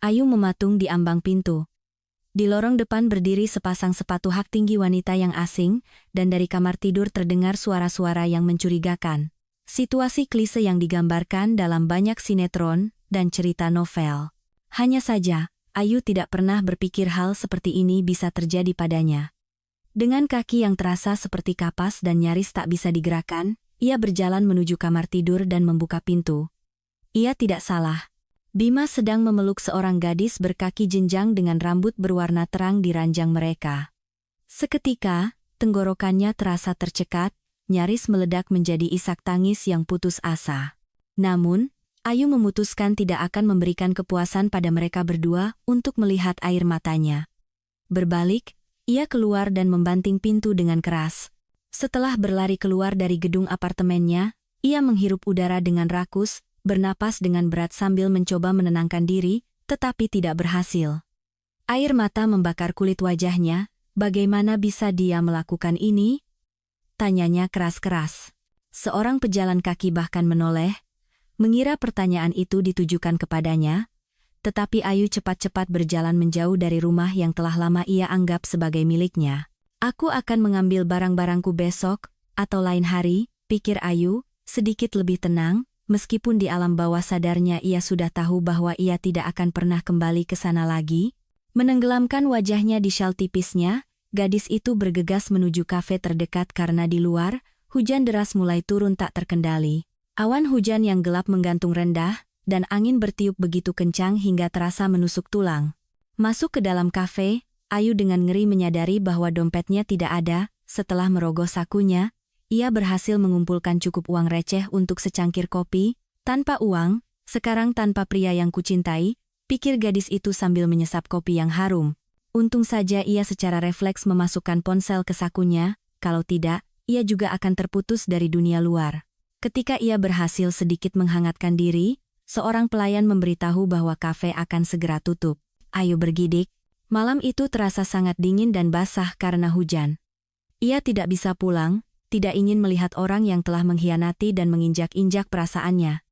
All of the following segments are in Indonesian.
Ayu mematung di ambang pintu. Di lorong depan berdiri sepasang sepatu hak tinggi wanita yang asing, dan dari kamar tidur terdengar suara-suara yang mencurigakan. Situasi klise yang digambarkan dalam banyak sinetron dan cerita novel. Hanya saja, Ayu tidak pernah berpikir hal seperti ini bisa terjadi padanya. Dengan kaki yang terasa seperti kapas dan nyaris tak bisa digerakkan, ia berjalan menuju kamar tidur dan membuka pintu. Ia tidak salah. Bima sedang memeluk seorang gadis berkaki jenjang dengan rambut berwarna terang di ranjang mereka. Seketika, tenggorokannya terasa tercekat, nyaris meledak menjadi isak tangis yang putus asa. Namun, Ayu memutuskan tidak akan memberikan kepuasan pada mereka berdua untuk melihat air matanya. Berbalik, ia keluar dan membanting pintu dengan keras. Setelah berlari keluar dari gedung apartemennya, ia menghirup udara dengan rakus, bernapas dengan berat sambil mencoba menenangkan diri, tetapi tidak berhasil. Air mata membakar kulit wajahnya, bagaimana bisa dia melakukan ini? Tanyanya keras-keras. Seorang pejalan kaki bahkan menoleh, mengira pertanyaan itu ditujukan kepadanya, tetapi Ayu cepat-cepat berjalan menjauh dari rumah yang telah lama ia anggap sebagai miliknya. Aku akan mengambil barang-barangku besok, atau lain hari, pikir Ayu, sedikit lebih tenang. Meskipun di alam bawah sadarnya ia sudah tahu bahwa ia tidak akan pernah kembali ke sana lagi, menenggelamkan wajahnya di syal tipisnya, gadis itu bergegas menuju kafe terdekat karena di luar, hujan deras mulai turun tak terkendali. Awan hujan yang gelap menggantung rendah, dan angin bertiup begitu kencang hingga terasa menusuk tulang. Masuk ke dalam kafe, Ayu dengan ngeri menyadari bahwa dompetnya tidak ada. Setelah merogoh sakunya, ia berhasil mengumpulkan cukup uang receh untuk secangkir kopi. Tanpa uang, sekarang tanpa pria yang kucintai, pikir gadis itu sambil menyesap kopi yang harum. Untung saja ia secara refleks memasukkan ponsel ke sakunya, kalau tidak, ia juga akan terputus dari dunia luar. Ketika ia berhasil sedikit menghangatkan diri, seorang pelayan memberitahu bahwa kafe akan segera tutup. Ayu bergidik, malam itu terasa sangat dingin dan basah karena hujan. Ia tidak bisa pulang, tidak ingin melihat orang yang telah mengkhianati dan menginjak-injak perasaannya.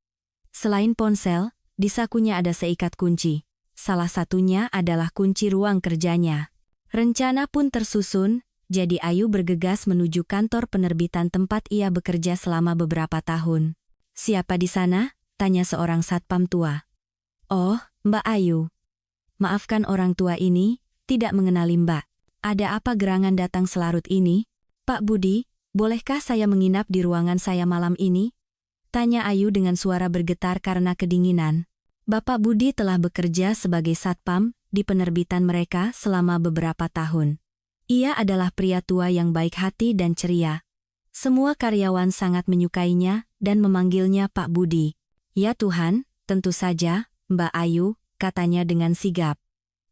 Selain ponsel, di sakunya ada seikat kunci. Salah satunya adalah kunci ruang kerjanya. Rencana pun tersusun, jadi Ayu bergegas menuju kantor penerbitan tempat ia bekerja selama beberapa tahun. "Siapa di sana?" tanya seorang satpam tua. "Oh, Mbak Ayu. Maafkan orang tua ini, tidak mengenali Mbak. Ada apa gerangan datang selarut ini?" "Pak Budi, bolehkah saya menginap di ruangan saya malam ini?" tanya Ayu dengan suara bergetar karena kedinginan. Bapak Budi telah bekerja sebagai satpam di penerbitan mereka selama beberapa tahun. Ia adalah pria tua yang baik hati dan ceria. Semua karyawan sangat menyukainya dan memanggilnya Pak Budi. "Ya Tuhan, tentu saja, Mbak Ayu," katanya dengan sigap.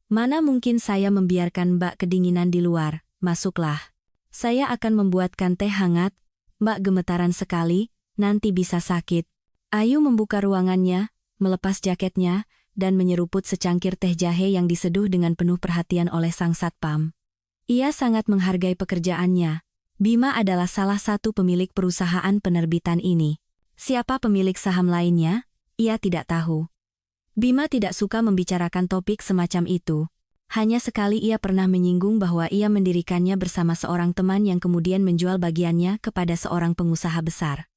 "Mana mungkin saya membiarkan Mbak kedinginan di luar, masuklah. Saya akan membuatkan teh hangat." Mbak gemetaran sekali, "Nanti bisa sakit." Ayu membuka ruangannya, melepas jaketnya, dan menyeruput secangkir teh jahe yang diseduh dengan penuh perhatian oleh sang satpam. Ia sangat menghargai pekerjaannya. Bima adalah salah satu pemilik perusahaan penerbitan ini. Siapa pemilik saham lainnya? Ia tidak tahu. Bima tidak suka membicarakan topik semacam itu. Hanya sekali ia pernah menyinggung bahwa ia mendirikannya bersama seorang teman yang kemudian menjual bagiannya kepada seorang pengusaha besar.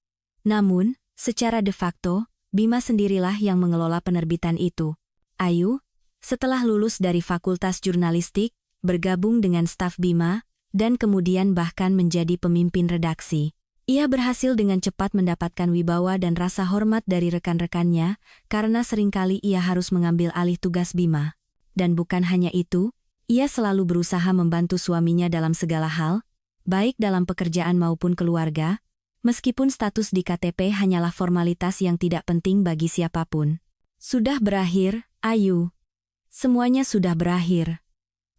Namun, secara de facto, Bima sendirilah yang mengelola penerbitan itu. Ayu, setelah lulus dari Fakultas Jurnalistik, bergabung dengan staf Bima, dan kemudian bahkan menjadi pemimpin redaksi. Ia berhasil dengan cepat mendapatkan wibawa dan rasa hormat dari rekan-rekannya, karena seringkali ia harus mengambil alih tugas Bima. Dan bukan hanya itu, ia selalu berusaha membantu suaminya dalam segala hal, baik dalam pekerjaan maupun keluarga, meskipun status di KTP hanyalah formalitas yang tidak penting bagi siapapun. Sudah berakhir, Ayu. Semuanya sudah berakhir.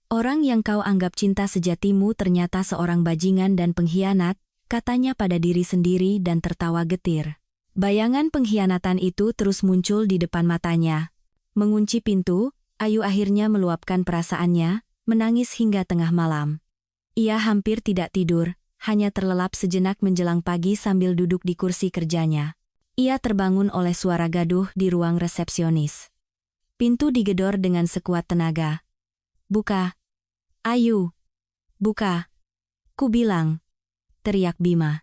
Orang yang kau anggap cinta sejatimu ternyata seorang bajingan dan pengkhianat, katanya pada diri sendiri dan tertawa getir. Bayangan pengkhianatan itu terus muncul di depan matanya. Mengunci pintu, Ayu akhirnya meluapkan perasaannya, menangis hingga tengah malam. Ia hampir tidak tidur, hanya terlelap sejenak menjelang pagi sambil duduk di kursi kerjanya. Ia terbangun oleh suara gaduh di ruang resepsionis. Pintu digedor dengan sekuat tenaga. "Buka, Ayu! Buka! Ku bilang!" teriak Bima.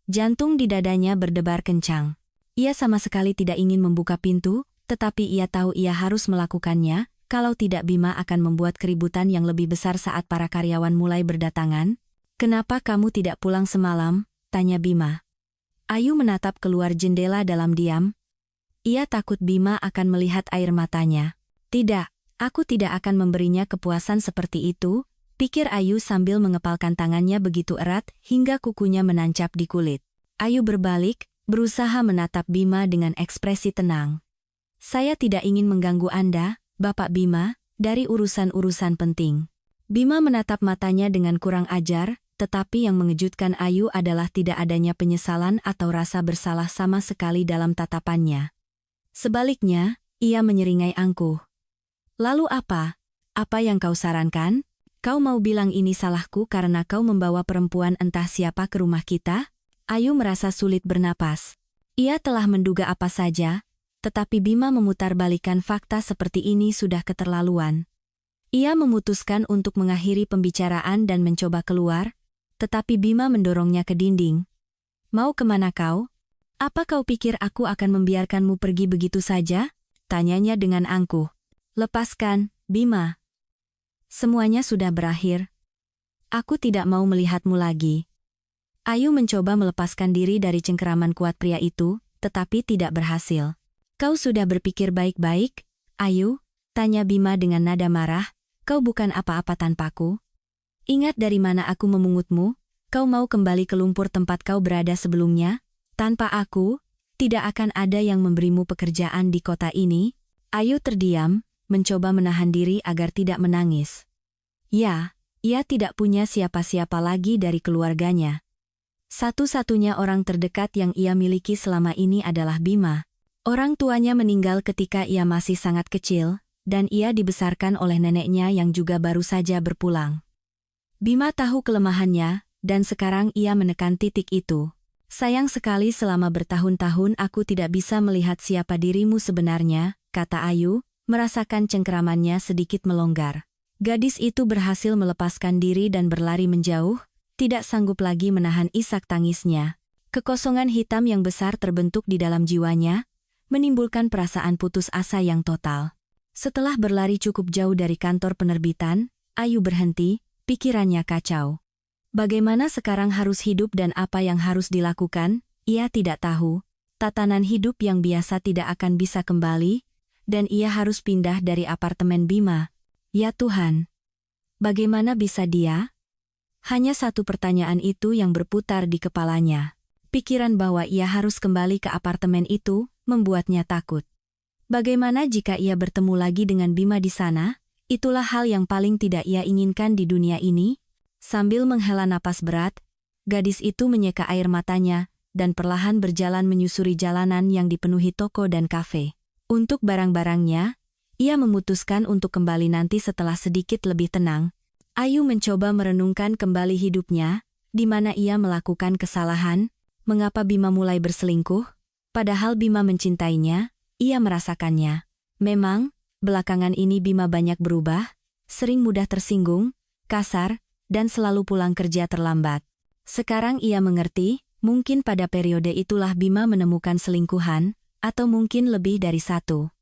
Jantung di dadanya berdebar kencang. Ia sama sekali tidak ingin membuka pintu, tetapi ia tahu ia harus melakukannya, kalau tidak Bima akan membuat keributan yang lebih besar saat para karyawan mulai berdatangan. "Kenapa kamu tidak pulang semalam?" tanya Bima. Ayu menatap keluar jendela dalam diam. Ia takut Bima akan melihat air matanya. "Tidak, aku tidak akan memberinya kepuasan seperti itu," pikir Ayu sambil mengepalkan tangannya begitu erat hingga kukunya menancap di kulit. Ayu berbalik, berusaha menatap Bima dengan ekspresi tenang. "Saya tidak ingin mengganggu Anda, Bapak Bima, dari urusan-urusan penting." Bima menatap matanya dengan kurang ajar, tetapi yang mengejutkan Ayu adalah tidak adanya penyesalan atau rasa bersalah sama sekali dalam tatapannya. Sebaliknya, ia menyeringai angkuh. "Lalu apa? Apa yang kau sarankan? Kau mau bilang ini salahku karena kau membawa perempuan entah siapa ke rumah kita?" Ayu merasa sulit bernapas. Ia telah menduga apa saja, tetapi Bima memutarbalikkan fakta seperti ini sudah keterlaluan. Ia memutuskan untuk mengakhiri pembicaraan dan mencoba keluar, tetapi Bima mendorongnya ke dinding. "Mau kemana kau? Apa kau pikir aku akan membiarkanmu pergi begitu saja?" tanyanya dengan angkuh. "Lepaskan, Bima. Semuanya sudah berakhir. Aku tidak mau melihatmu lagi." Ayu mencoba melepaskan diri dari cengkeraman kuat pria itu, tetapi tidak berhasil. "Kau sudah berpikir baik-baik, Ayu?" tanya Bima dengan nada marah. "Kau bukan apa-apa tanpaku. Ingat dari mana aku memungutmu? Kau mau kembali ke lumpur tempat kau berada sebelumnya? Tanpa aku, tidak akan ada yang memberimu pekerjaan di kota ini." Ayu terdiam, mencoba menahan diri agar tidak menangis. Ya, ia tidak punya siapa-siapa lagi dari keluarganya. Satu-satunya orang terdekat yang ia miliki selama ini adalah Bima. Orang tuanya meninggal ketika ia masih sangat kecil, dan ia dibesarkan oleh neneknya yang juga baru saja berpulang. Bima tahu kelemahannya, dan sekarang ia menekan titik itu. "Sayang sekali selama bertahun-tahun aku tidak bisa melihat siapa dirimu sebenarnya," kata Ayu, merasakan cengkeramannya sedikit melonggar. Gadis itu berhasil melepaskan diri dan berlari menjauh, tidak sanggup lagi menahan isak tangisnya. Kekosongan hitam yang besar terbentuk di dalam jiwanya, menimbulkan perasaan putus asa yang total. Setelah berlari cukup jauh dari kantor penerbitan, Ayu berhenti, pikirannya kacau. Bagaimana sekarang harus hidup dan apa yang harus dilakukan, ia tidak tahu. Tatanan hidup yang biasa tidak akan bisa kembali, dan ia harus pindah dari apartemen Bima. Ya Tuhan, bagaimana bisa dia? Hanya satu pertanyaan itu yang berputar di kepalanya. Pikiran bahwa ia harus kembali ke apartemen itu membuatnya takut. Bagaimana jika ia bertemu lagi dengan Bima di sana? Itulah hal yang paling tidak ia inginkan di dunia ini. Sambil menghela napas berat, gadis itu menyeka air matanya dan perlahan berjalan menyusuri jalanan yang dipenuhi toko dan kafe. Untuk barang-barangnya, ia memutuskan untuk kembali nanti setelah sedikit lebih tenang. Ayu mencoba merenungkan kembali hidupnya, di mana ia melakukan kesalahan, mengapa Bima mulai berselingkuh, padahal Bima mencintainya, ia merasakannya. Memang, belakangan ini Bima banyak berubah, sering mudah tersinggung, kasar, dan selalu pulang kerja terlambat. Sekarang ia mengerti, mungkin pada periode itulah Bima menemukan selingkuhan, atau mungkin lebih dari satu.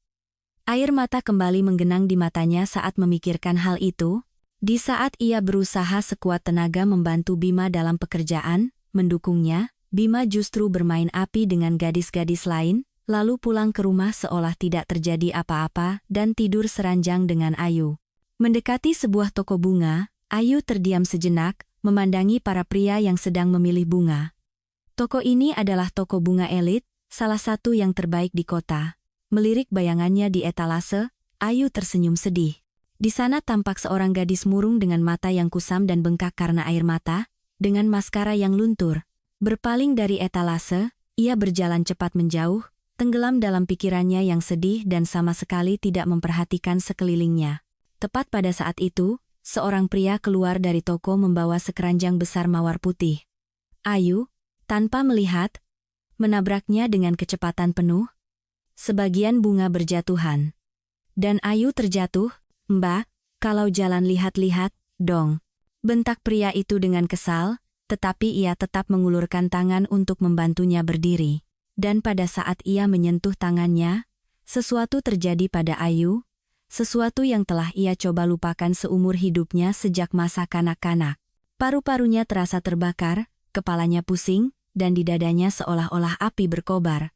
Air mata kembali menggenang di matanya saat memikirkan hal itu. Di saat ia berusaha sekuat tenaga membantu Bima dalam pekerjaan, mendukungnya, Bima justru bermain api dengan gadis-gadis lain, lalu pulang ke rumah seolah tidak terjadi apa-apa dan tidur seranjang dengan Ayu. Mendekati sebuah toko bunga, Ayu terdiam sejenak, memandangi para pria yang sedang memilih bunga. Toko ini adalah toko bunga elit, salah satu yang terbaik di kota. Melirik bayangannya di etalase, Ayu tersenyum sedih. Di sana tampak seorang gadis murung dengan mata yang kusam dan bengkak karena air mata, dengan maskara yang luntur. Berpaling dari etalase, ia berjalan cepat menjauh, tenggelam dalam pikirannya yang sedih dan sama sekali tidak memperhatikan sekelilingnya. Tepat pada saat itu, seorang pria keluar dari toko membawa sekeranjang besar mawar putih. Ayu, tanpa melihat, menabraknya dengan kecepatan penuh. Sebagian bunga berjatuhan. Dan Ayu terjatuh. "Mbak, kalau jalan lihat-lihat, dong." Bentak pria itu dengan kesal, tetapi ia tetap mengulurkan tangan untuk membantunya berdiri. Dan pada saat ia menyentuh tangannya, sesuatu terjadi pada Ayu, sesuatu yang telah ia coba lupakan seumur hidupnya sejak masa kanak-kanak. Paru-parunya terasa terbakar, kepalanya pusing, dan di dadanya seolah-olah api berkobar.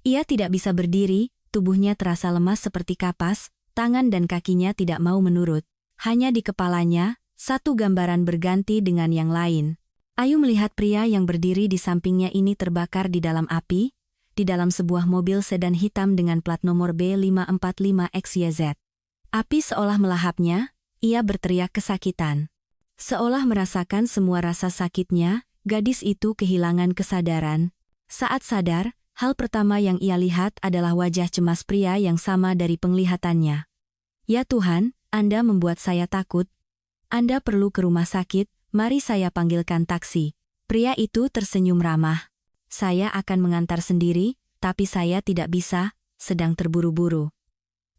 Ia tidak bisa berdiri, tubuhnya terasa lemas seperti kapas, tangan dan kakinya tidak mau menurut. Hanya di kepalanya, satu gambaran berganti dengan yang lain. Ayu melihat pria yang berdiri di sampingnya ini terbakar di dalam api, di dalam sebuah mobil sedan hitam dengan plat nomor B545XYZ. Api seolah melahapnya, ia berteriak kesakitan. Seolah merasakan semua rasa sakitnya, gadis itu kehilangan kesadaran. Saat sadar, hal pertama yang ia lihat adalah wajah cemas pria yang sama dari penglihatannya. "Ya Tuhan, Anda membuat saya takut. Anda perlu ke rumah sakit, mari saya panggilkan taksi." Pria itu tersenyum ramah. "Saya akan mengantar sendiri, tapi saya tidak bisa, sedang terburu-buru."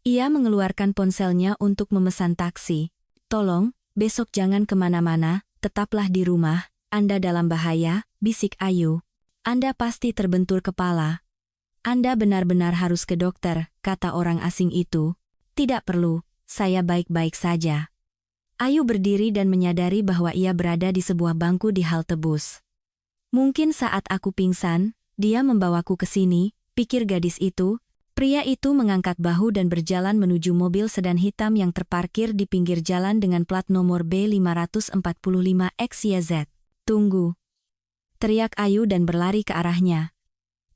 Ia mengeluarkan ponselnya untuk memesan taksi. "Tolong, besok jangan kemana-mana, tetaplah di rumah, Anda dalam bahaya," bisik Ayu. "Anda pasti terbentur kepala." "Anda benar-benar harus ke dokter," kata orang asing itu. "Tidak perlu, saya baik-baik saja." Ayu berdiri dan menyadari bahwa ia berada di sebuah bangku di halte bus. "Mungkin saat aku pingsan, dia membawaku ke sini," pikir gadis itu. Pria itu mengangkat bahu dan berjalan menuju mobil sedan hitam yang terparkir di pinggir jalan dengan plat nomor B545XYZ. "Tunggu!" teriak Ayu dan berlari ke arahnya.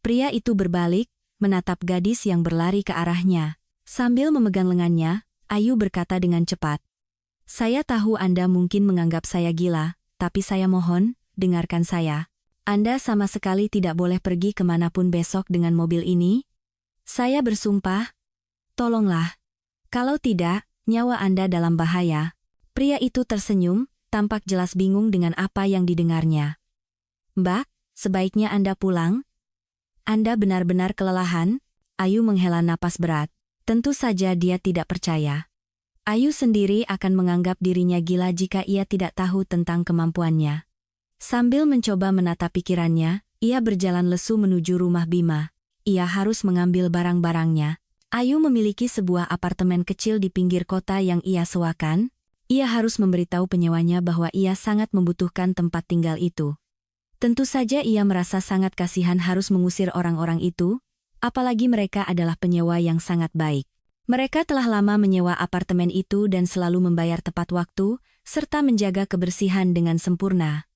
Pria itu berbalik, menatap gadis yang berlari ke arahnya. Sambil memegang lengannya, Ayu berkata dengan cepat, "Saya tahu Anda mungkin menganggap saya gila, tapi saya mohon, dengarkan saya. Anda sama sekali tidak boleh pergi kemanapun besok dengan mobil ini. Saya bersumpah. Tolonglah. Kalau tidak, nyawa Anda dalam bahaya." Pria itu tersenyum, tampak jelas bingung dengan apa yang didengarnya. "Mbak, sebaiknya Anda pulang. Anda benar-benar kelelahan." Ayu menghela napas berat. Tentu saja dia tidak percaya. Ayu sendiri akan menganggap dirinya gila jika ia tidak tahu tentang kemampuannya. Sambil mencoba menata pikirannya, ia berjalan lesu menuju rumah Bima. Ia harus mengambil barang-barangnya. Ayu memiliki sebuah apartemen kecil di pinggir kota yang ia sewakan. Ia harus memberitahu penyewanya bahwa ia sangat membutuhkan tempat tinggal itu. Tentu saja ia merasa sangat kasihan harus mengusir orang-orang itu, apalagi mereka adalah penyewa yang sangat baik. Mereka telah lama menyewa apartemen itu dan selalu membayar tepat waktu, serta menjaga kebersihan dengan sempurna.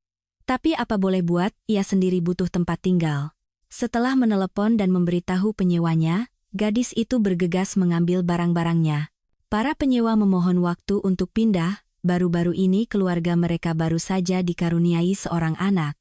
Tapi apa boleh buat, ia sendiri butuh tempat tinggal. Setelah menelepon dan memberitahu penyewanya, gadis itu bergegas mengambil barang-barangnya. Para penyewa memohon waktu untuk pindah, baru-baru ini keluarga mereka baru saja dikaruniai seorang anak.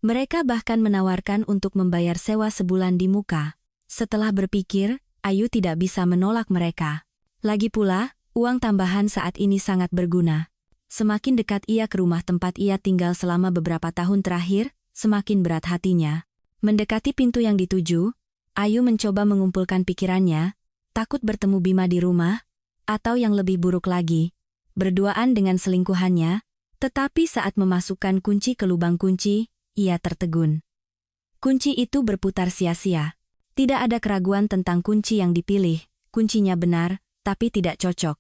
Mereka bahkan menawarkan untuk membayar sewa sebulan di muka. Setelah berpikir, Ayu tidak bisa menolak mereka. Lagi pula, uang tambahan saat ini sangat berguna. Semakin dekat ia ke rumah tempat ia tinggal selama beberapa tahun terakhir, semakin berat hatinya. Mendekati pintu yang dituju, Ayu mencoba mengumpulkan pikirannya, takut bertemu Bima di rumah, atau yang lebih buruk lagi, berduaan dengan selingkuhannya, tetapi saat memasukkan kunci ke lubang kunci, ia tertegun. Kunci itu berputar sia-sia. Tidak ada keraguan tentang kunci yang dipilih, kuncinya benar, tapi tidak cocok.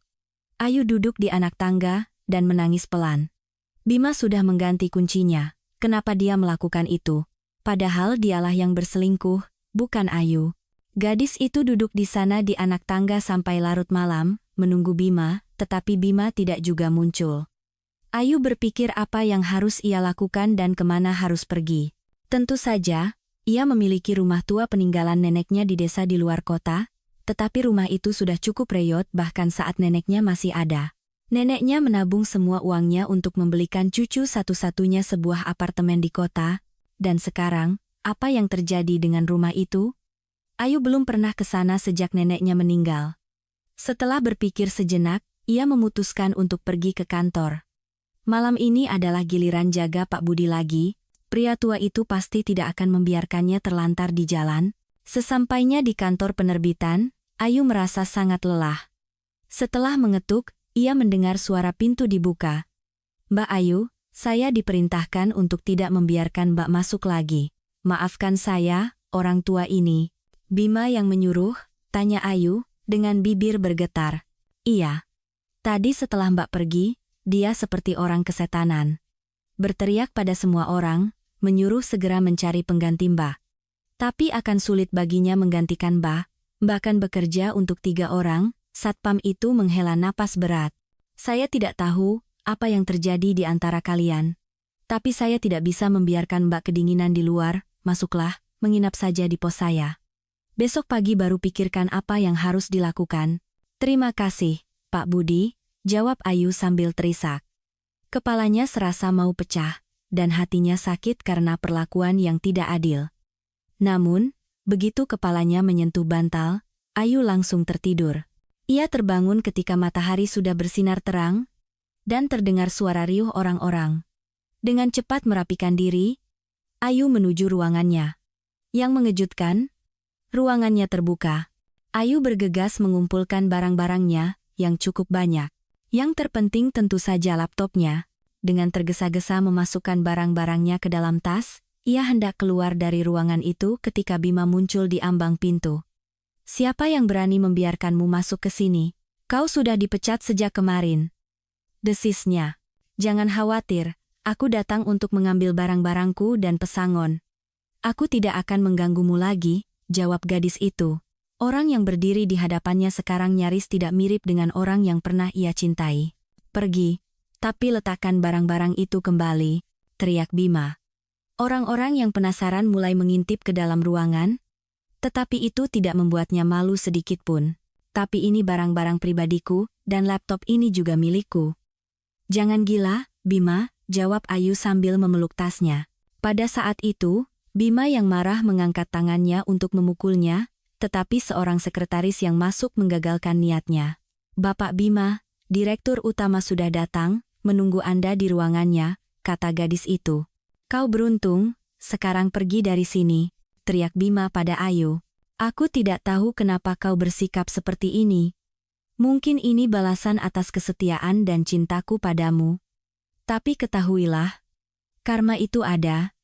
Ayu duduk di anak tangga, dan menangis pelan. Bima sudah mengganti kuncinya, kenapa dia melakukan itu? Padahal dialah yang berselingkuh, bukan Ayu. Gadis itu duduk di sana di anak tangga sampai larut malam, menunggu Bima, tetapi Bima tidak juga muncul. Ayu berpikir apa yang harus ia lakukan dan kemana harus pergi. Tentu saja, ia memiliki rumah tua peninggalan neneknya di desa di luar kota, tetapi rumah itu sudah cukup reyot bahkan saat neneknya masih ada. Neneknya menabung semua uangnya untuk membelikan cucu satu-satunya sebuah apartemen di kota, dan sekarang, apa yang terjadi dengan rumah itu? Ayu belum pernah ke sana sejak neneknya meninggal. Setelah berpikir sejenak, ia memutuskan untuk pergi ke kantor. Malam ini adalah giliran jaga Pak Budi lagi, pria tua itu pasti tidak akan membiarkannya terlantar di jalan. Sesampainya di kantor penerbitan, Ayu merasa sangat lelah. Setelah mengetuk, ia mendengar suara pintu dibuka. "Mbak Ayu, saya diperintahkan untuk tidak membiarkan Mbak masuk lagi. Maafkan saya, orang tua ini." "Bima yang menyuruh?" tanya Ayu, dengan bibir bergetar. "Iya. Tadi setelah Mbak pergi, dia seperti orang kesetanan. Berteriak pada semua orang, menyuruh segera mencari pengganti Mbak. Tapi akan sulit baginya menggantikan Mbak, bahkan bekerja untuk 3 orang." Satpam itu menghela napas berat. "Saya tidak tahu apa yang terjadi di antara kalian. Tapi saya tidak bisa membiarkan Mbak kedinginan di luar. Masuklah, menginap saja di pos saya. Besok pagi baru pikirkan apa yang harus dilakukan." "Terima kasih, Pak Budi," jawab Ayu sambil terisak. Kepalanya serasa mau pecah, dan hatinya sakit karena perlakuan yang tidak adil. Namun, begitu kepalanya menyentuh bantal, Ayu langsung tertidur. Ia terbangun ketika matahari sudah bersinar terang, dan terdengar suara riuh orang-orang. Dengan cepat merapikan diri, Ayu menuju ruangannya. Yang mengejutkan, ruangannya terbuka. Ayu bergegas mengumpulkan barang-barangnya, yang cukup banyak. Yang terpenting tentu saja laptopnya. Dengan tergesa-gesa memasukkan barang-barangnya ke dalam tas, ia hendak keluar dari ruangan itu ketika Bima muncul di ambang pintu. "Siapa yang berani membiarkanmu masuk ke sini? Kau sudah dipecat sejak kemarin," desisnya. "Jangan khawatir, aku datang untuk mengambil barang-barangku dan pesangon." "Aku tidak akan mengganggumu lagi," jawab gadis itu. Orang yang berdiri di hadapannya sekarang nyaris tidak mirip dengan orang yang pernah ia cintai. "Pergi, tapi letakkan barang-barang itu kembali," teriak Bima. Orang-orang yang penasaran mulai mengintip ke dalam ruangan, tetapi itu tidak membuatnya malu sedikit pun. "Tapi ini barang-barang pribadiku, dan laptop ini juga milikku." "Jangan gila, Bima," jawab Ayu sambil memeluk tasnya. Pada saat itu, Bima yang marah mengangkat tangannya untuk memukulnya, tetapi seorang sekretaris yang masuk menggagalkan niatnya. "Bapak Bima, Direktur Utama sudah datang, menunggu Anda di ruangannya," kata gadis itu. "Kau beruntung, sekarang pergi dari sini," teriak Bima pada Ayu. "Aku tidak tahu kenapa kau bersikap seperti ini. Mungkin ini balasan atas kesetiaan dan cintaku padamu. Tapi ketahuilah, karma itu ada,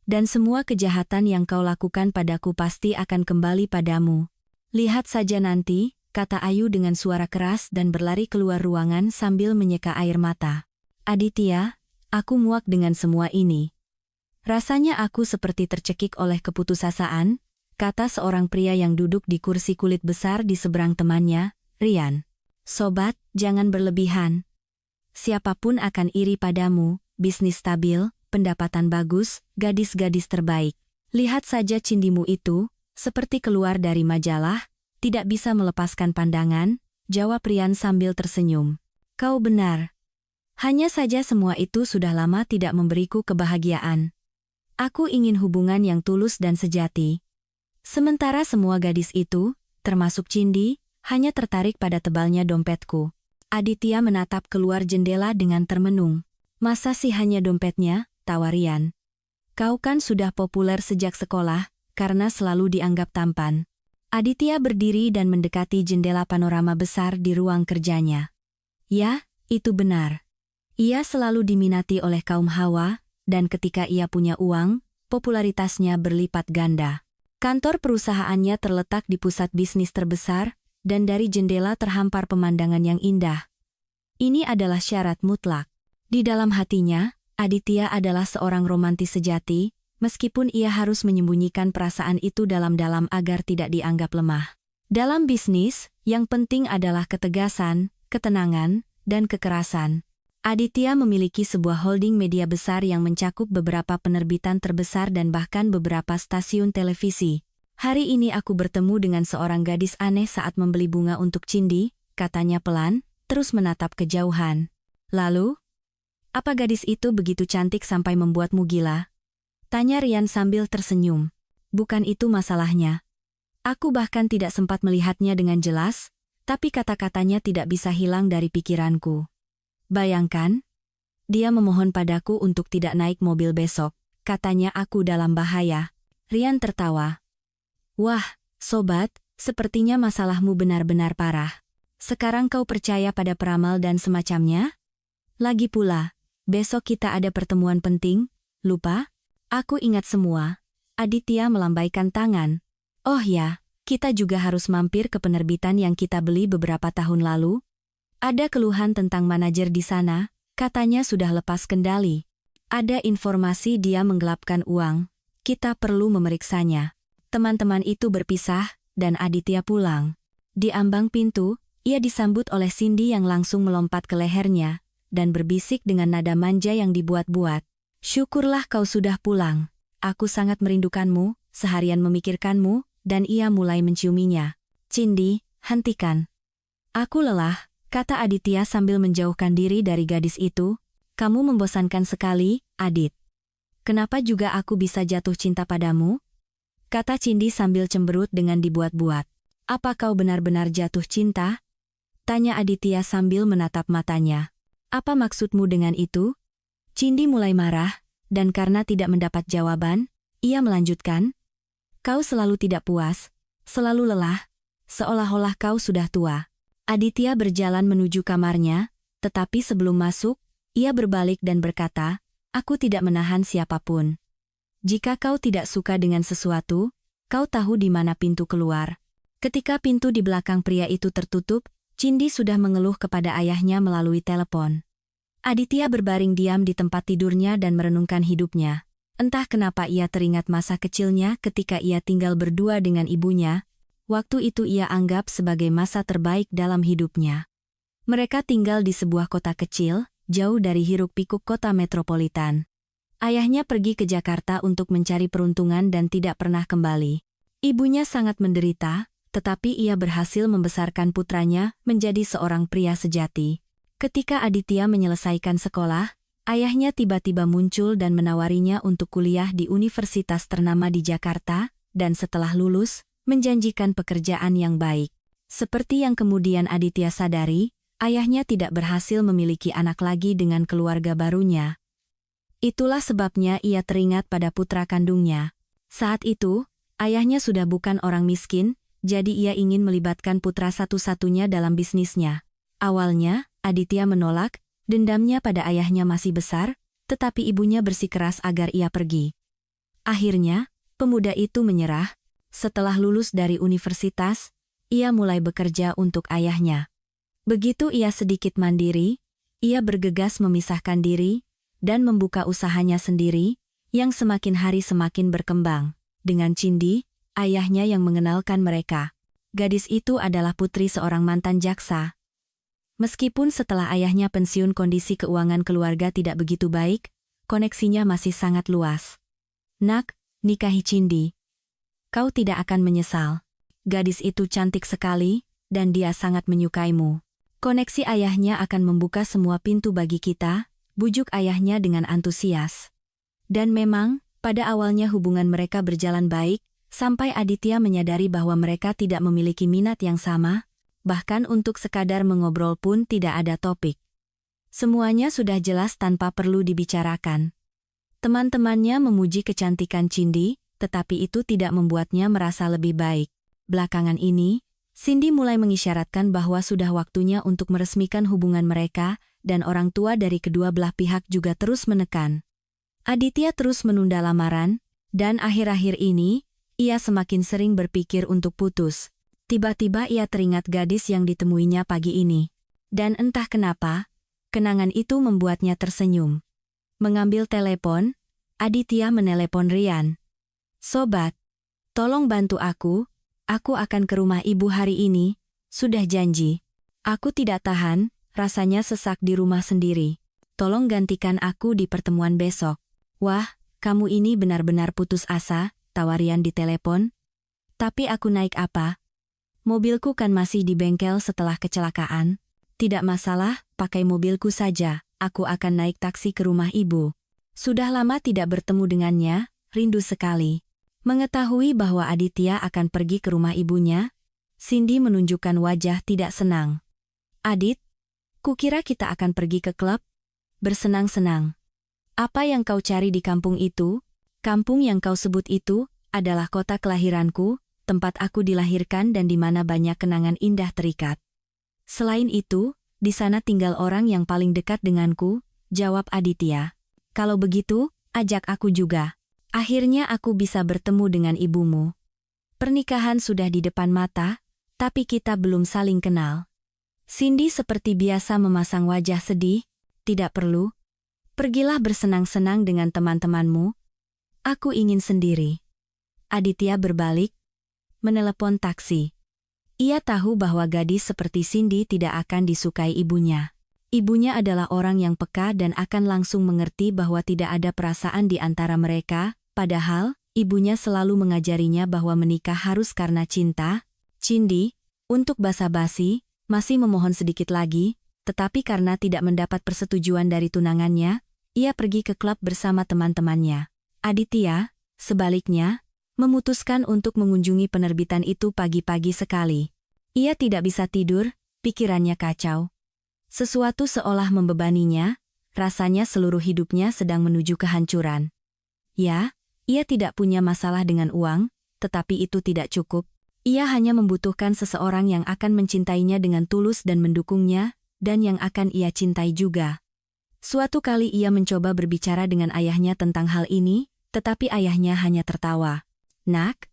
dan semua kejahatan yang kau lakukan padaku pasti akan kembali padamu. Lihat saja nanti," kata Ayu dengan suara keras dan berlari keluar ruangan sambil menyeka air mata. "Aditya, aku muak dengan semua ini. Rasanya aku seperti tercekik oleh keputusasaan," kata seorang pria yang duduk di kursi kulit besar di seberang temannya, Rian. "Sobat, jangan berlebihan. Siapapun akan iri padamu, bisnis stabil, pendapatan bagus, gadis-gadis terbaik. Lihat saja cindimu itu, seperti keluar dari majalah, tidak bisa melepaskan pandangan," jawab Rian sambil tersenyum. "Kau benar. Hanya saja semua itu sudah lama tidak memberiku kebahagiaan. Aku ingin hubungan yang tulus dan sejati. Sementara semua gadis itu, termasuk Cindi, hanya tertarik pada tebalnya dompetku." Aditya menatap keluar jendela dengan termenung. "Masa sih hanya dompetnya?" tawa Rian. "Kau kan sudah populer sejak sekolah, karena selalu dianggap tampan." Aditya berdiri dan mendekati jendela panorama besar di ruang kerjanya. "Ya, itu benar. Ia selalu diminati oleh kaum hawa, dan ketika ia punya uang, popularitasnya berlipat ganda. Kantor perusahaannya terletak di pusat bisnis terbesar, dan dari jendela terhampar pemandangan yang indah. Ini adalah syarat mutlak." Di dalam hatinya, Aditya adalah seorang romantis sejati, meskipun ia harus menyembunyikan perasaan itu dalam-dalam agar tidak dianggap lemah. Dalam bisnis, yang penting adalah ketegasan, ketenangan, dan kekerasan. Aditya memiliki sebuah holding media besar yang mencakup beberapa penerbitan terbesar dan bahkan beberapa stasiun televisi. "Hari ini aku bertemu dengan seorang gadis aneh saat membeli bunga untuk Cindi," katanya pelan, terus menatap kejauhan. "Lalu? Apa gadis itu begitu cantik sampai membuatmu gila?" tanya Rian sambil tersenyum. "Bukan itu masalahnya. Aku bahkan tidak sempat melihatnya dengan jelas, tapi kata-katanya tidak bisa hilang dari pikiranku. Bayangkan, dia memohon padaku untuk tidak naik mobil besok, katanya aku dalam bahaya." Rian tertawa. "Wah, sobat, sepertinya masalahmu benar-benar parah. Sekarang kau percaya pada peramal dan semacamnya? Lagi pula, besok kita ada pertemuan penting, lupa? Aku ingat semua. Aditya melambaikan tangan. Oh ya, kita juga harus mampir ke penerbitan yang kita beli beberapa tahun lalu. Ada keluhan tentang manajer di sana, katanya sudah lepas kendali. Ada informasi dia menggelapkan uang. Kita perlu memeriksanya. Teman-teman itu berpisah, dan Aditya pulang. Di ambang pintu, ia disambut oleh Cindy yang langsung melompat ke lehernya, dan berbisik dengan nada manja yang dibuat-buat. Syukurlah kau sudah pulang. Aku sangat merindukanmu, seharian memikirkanmu, dan ia mulai menciuminya. Cindy, hentikan. Aku lelah, kata Aditya sambil menjauhkan diri dari gadis itu. Kamu membosankan sekali, Adit. Kenapa juga aku bisa jatuh cinta padamu? Kata Cindy sambil cemberut dengan dibuat-buat. Apa kau benar-benar jatuh cinta? Tanya Aditya sambil menatap matanya. Apa maksudmu dengan itu? Cindy mulai marah, dan karena tidak mendapat jawaban, ia melanjutkan. Kau selalu tidak puas, selalu lelah, seolah-olah kau sudah tua. Aditya berjalan menuju kamarnya, tetapi sebelum masuk, ia berbalik dan berkata, aku tidak menahan siapapun. Jika kau tidak suka dengan sesuatu, kau tahu di mana pintu keluar. Ketika pintu di belakang pria itu tertutup, Cindy sudah mengeluh kepada ayahnya melalui telepon. Aditya berbaring diam di tempat tidurnya dan merenungkan hidupnya. Entah kenapa ia teringat masa kecilnya ketika ia tinggal berdua dengan ibunya. Waktu itu ia anggap sebagai masa terbaik dalam hidupnya. Mereka tinggal di sebuah kota kecil, jauh dari hiruk-pikuk kota metropolitan. Ayahnya pergi ke Jakarta untuk mencari peruntungan dan tidak pernah kembali. Ibunya sangat menderita, tetapi ia berhasil membesarkan putranya menjadi seorang pria sejati. Ketika Aditya menyelesaikan sekolah, ayahnya tiba-tiba muncul dan menawarinya untuk kuliah di universitas ternama di Jakarta, dan setelah lulus, menjanjikan pekerjaan yang baik. Seperti yang kemudian Aditya sadari, ayahnya tidak berhasil memiliki anak lagi dengan keluarga barunya. Itulah sebabnya ia teringat pada putra kandungnya. Saat itu, ayahnya sudah bukan orang miskin, jadi ia ingin melibatkan putra satu-satunya dalam bisnisnya. Awalnya, Aditya menolak, dendamnya pada ayahnya masih besar, tetapi ibunya bersikeras agar ia pergi. Akhirnya, pemuda itu menyerah. Setelah lulus dari universitas, ia mulai bekerja untuk ayahnya. Begitu ia sedikit mandiri, ia bergegas memisahkan diri, dan membuka usahanya sendiri, yang semakin hari semakin berkembang. Dengan Cindy, ayahnya yang mengenalkan mereka. Gadis itu adalah putri seorang mantan jaksa. Meskipun setelah ayahnya pensiun kondisi keuangan keluarga tidak begitu baik, koneksinya masih sangat luas. Nak, nikahi Cindy. Kau tidak akan menyesal. Gadis itu cantik sekali, dan dia sangat menyukaimu. Koneksi ayahnya akan membuka semua pintu bagi kita, bujuk ayahnya dengan antusias. Dan memang, pada awalnya hubungan mereka berjalan baik, sampai Aditya menyadari bahwa mereka tidak memiliki minat yang sama, bahkan untuk sekadar mengobrol pun tidak ada topik. Semuanya sudah jelas tanpa perlu dibicarakan. Teman-temannya memuji kecantikan Cindy, tetapi itu tidak membuatnya merasa lebih baik. Belakangan ini, Cindy mulai mengisyaratkan bahwa sudah waktunya untuk meresmikan hubungan mereka, dan orang tua dari kedua belah pihak juga terus menekan. Aditya terus menunda lamaran, dan akhir-akhir ini, ia semakin sering berpikir untuk putus. Tiba-tiba ia teringat gadis yang ditemuinya pagi ini. Dan entah kenapa, kenangan itu membuatnya tersenyum. Mengambil telepon, Aditya menelepon Rian. Sobat, tolong bantu aku akan ke rumah ibu hari ini, sudah janji. Aku tidak tahan, rasanya sesak di rumah sendiri. Tolong gantikan aku di pertemuan besok. Wah, kamu ini benar-benar putus asa, tawarian di telepon. Tapi aku naik apa? Mobilku kan masih di bengkel setelah kecelakaan. Tidak masalah, pakai mobilku saja, aku akan naik taksi ke rumah ibu. Sudah lama tidak bertemu dengannya, rindu sekali. Mengetahui bahwa Aditya akan pergi ke rumah ibunya, Cindy menunjukkan wajah tidak senang. Adit, kukira kita akan pergi ke klub? Bersenang-senang. Apa yang kau cari di kampung itu? Kampung yang kau sebut itu, adalah kota kelahiranku, tempat aku dilahirkan dan di mana banyak kenangan indah terikat. Selain itu, di sana tinggal orang yang paling dekat denganku, jawab Aditya. Kalau begitu, ajak aku juga. Akhirnya aku bisa bertemu dengan ibumu. Pernikahan sudah di depan mata, tapi kita belum saling kenal. Cindy seperti biasa memasang wajah sedih. Tidak perlu. Pergilah bersenang-senang dengan teman-temanmu. Aku ingin sendiri. Aditya berbalik, menelepon taksi. Ia tahu bahwa gadis seperti Cindy tidak akan disukai ibunya. Ibunya adalah orang yang peka dan akan langsung mengerti bahwa tidak ada perasaan di antara mereka, padahal ibunya selalu mengajarinya bahwa menikah harus karena cinta. Cindy, untuk basa-basi, masih memohon sedikit lagi, tetapi karena tidak mendapat persetujuan dari tunangannya, ia pergi ke klub bersama teman-temannya. Aditya, sebaliknya, memutuskan untuk mengunjungi penerbitan itu pagi-pagi sekali. Ia tidak bisa tidur, pikirannya kacau. Sesuatu seolah membebaninya, rasanya seluruh hidupnya sedang menuju kehancuran. Ya, ia tidak punya masalah dengan uang, tetapi itu tidak cukup. Ia hanya membutuhkan seseorang yang akan mencintainya dengan tulus dan mendukungnya, dan yang akan ia cintai juga. Suatu kali ia mencoba berbicara dengan ayahnya tentang hal ini, tetapi ayahnya hanya tertawa. Nak,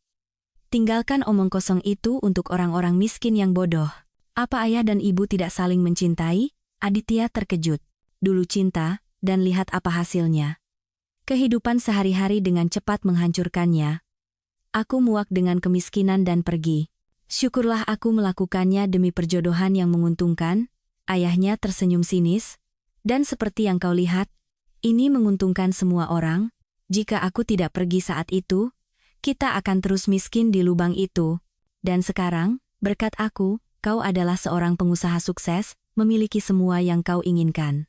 tinggalkan omong kosong itu untuk orang-orang miskin yang bodoh. Apa ayah dan ibu tidak saling mencintai? Aditya terkejut. Dulu cinta, dan lihat apa hasilnya. Kehidupan sehari-hari dengan cepat menghancurkannya. Aku muak dengan kemiskinan dan pergi. Syukurlah aku melakukannya demi perjodohan yang menguntungkan. Ayahnya tersenyum sinis. Dan seperti yang kau lihat, ini menguntungkan semua orang. Jika aku tidak pergi saat itu, kita akan terus miskin di lubang itu. Dan sekarang, berkat aku, kau adalah seorang pengusaha sukses, memiliki semua yang kau inginkan.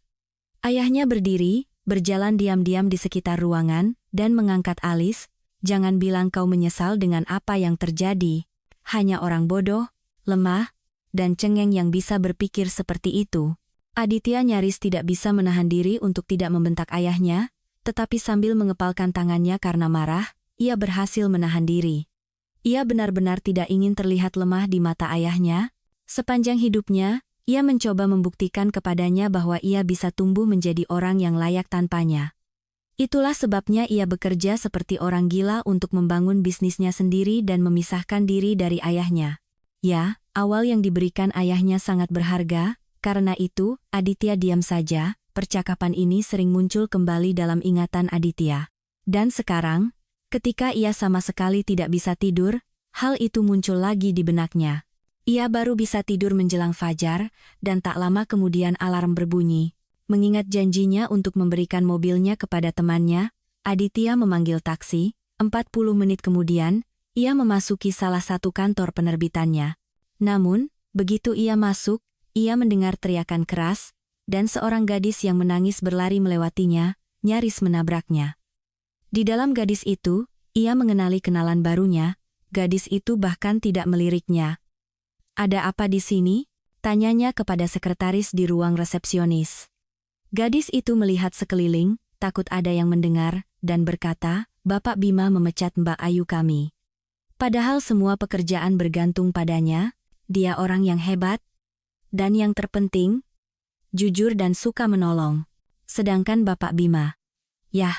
Ayahnya berdiri, berjalan diam-diam di sekitar ruangan, dan mengangkat alis. Jangan bilang kau menyesal dengan apa yang terjadi. Hanya orang bodoh, lemah, dan cengeng yang bisa berpikir seperti itu. Aditya nyaris tidak bisa menahan diri untuk tidak membentak ayahnya, tetapi sambil mengepalkan tangannya karena marah, ia berhasil menahan diri. Ia benar-benar tidak ingin terlihat lemah di mata ayahnya. Sepanjang hidupnya, ia mencoba membuktikan kepadanya bahwa ia bisa tumbuh menjadi orang yang layak tanpanya. Itulah sebabnya ia bekerja seperti orang gila untuk membangun bisnisnya sendiri dan memisahkan diri dari ayahnya. Ya, awal yang diberikan ayahnya sangat berharga, karena itu, Aditya diam saja. Percakapan ini sering muncul kembali dalam ingatan Aditya. Dan sekarang, ketika ia sama sekali tidak bisa tidur, hal itu muncul lagi di benaknya. Ia baru bisa tidur menjelang fajar, dan tak lama kemudian alarm berbunyi. Mengingat janjinya untuk memberikan mobilnya kepada temannya, Aditya memanggil taksi. 40 menit kemudian, ia memasuki salah satu kantor penerbitannya. Namun, begitu ia masuk, ia mendengar teriakan keras, dan seorang gadis yang menangis berlari melewatinya, nyaris menabraknya. Di dalam gadis itu, ia mengenali kenalan barunya. Gadis itu bahkan tidak meliriknya. "Ada apa di sini?" tanyanya kepada sekretaris di ruang resepsionis. Gadis itu melihat sekeliling, takut ada yang mendengar, dan berkata, "Bapak Bima memecat Mbak Ayu kami. Padahal semua pekerjaan bergantung padanya, dia orang yang hebat, dan yang terpenting, jujur dan suka menolong. Sedangkan Bapak Bima." Yah,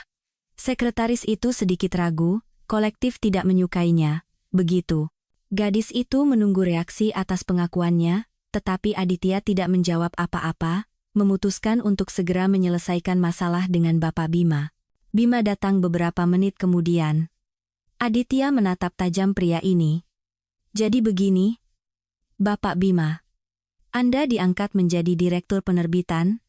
sekretaris itu sedikit ragu, kolektif tidak menyukainya. Begitu. Gadis itu menunggu reaksi atas pengakuannya, tetapi Aditya tidak menjawab apa-apa, memutuskan untuk segera menyelesaikan masalah dengan Bapak Bima. Bima datang beberapa menit kemudian. Aditya menatap tajam pria ini. "Jadi begini, Bapak Bima. Anda diangkat menjadi direktur penerbitan,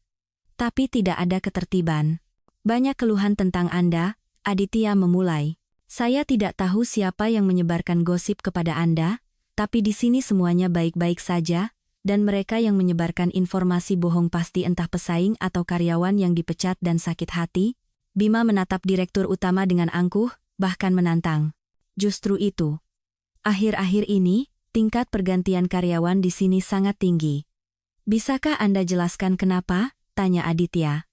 tapi tidak ada ketertiban. Banyak keluhan tentang Anda." Aditya memulai. "Saya tidak tahu siapa yang menyebarkan gosip kepada Anda, tapi di sini semuanya baik-baik saja, dan mereka yang menyebarkan informasi bohong pasti entah pesaing atau karyawan yang dipecat dan sakit hati." Bima menatap direktur utama dengan angkuh, bahkan menantang. "Justru itu. Akhir-akhir ini, tingkat pergantian karyawan di sini sangat tinggi. Bisakah Anda jelaskan kenapa?" tanya Aditya.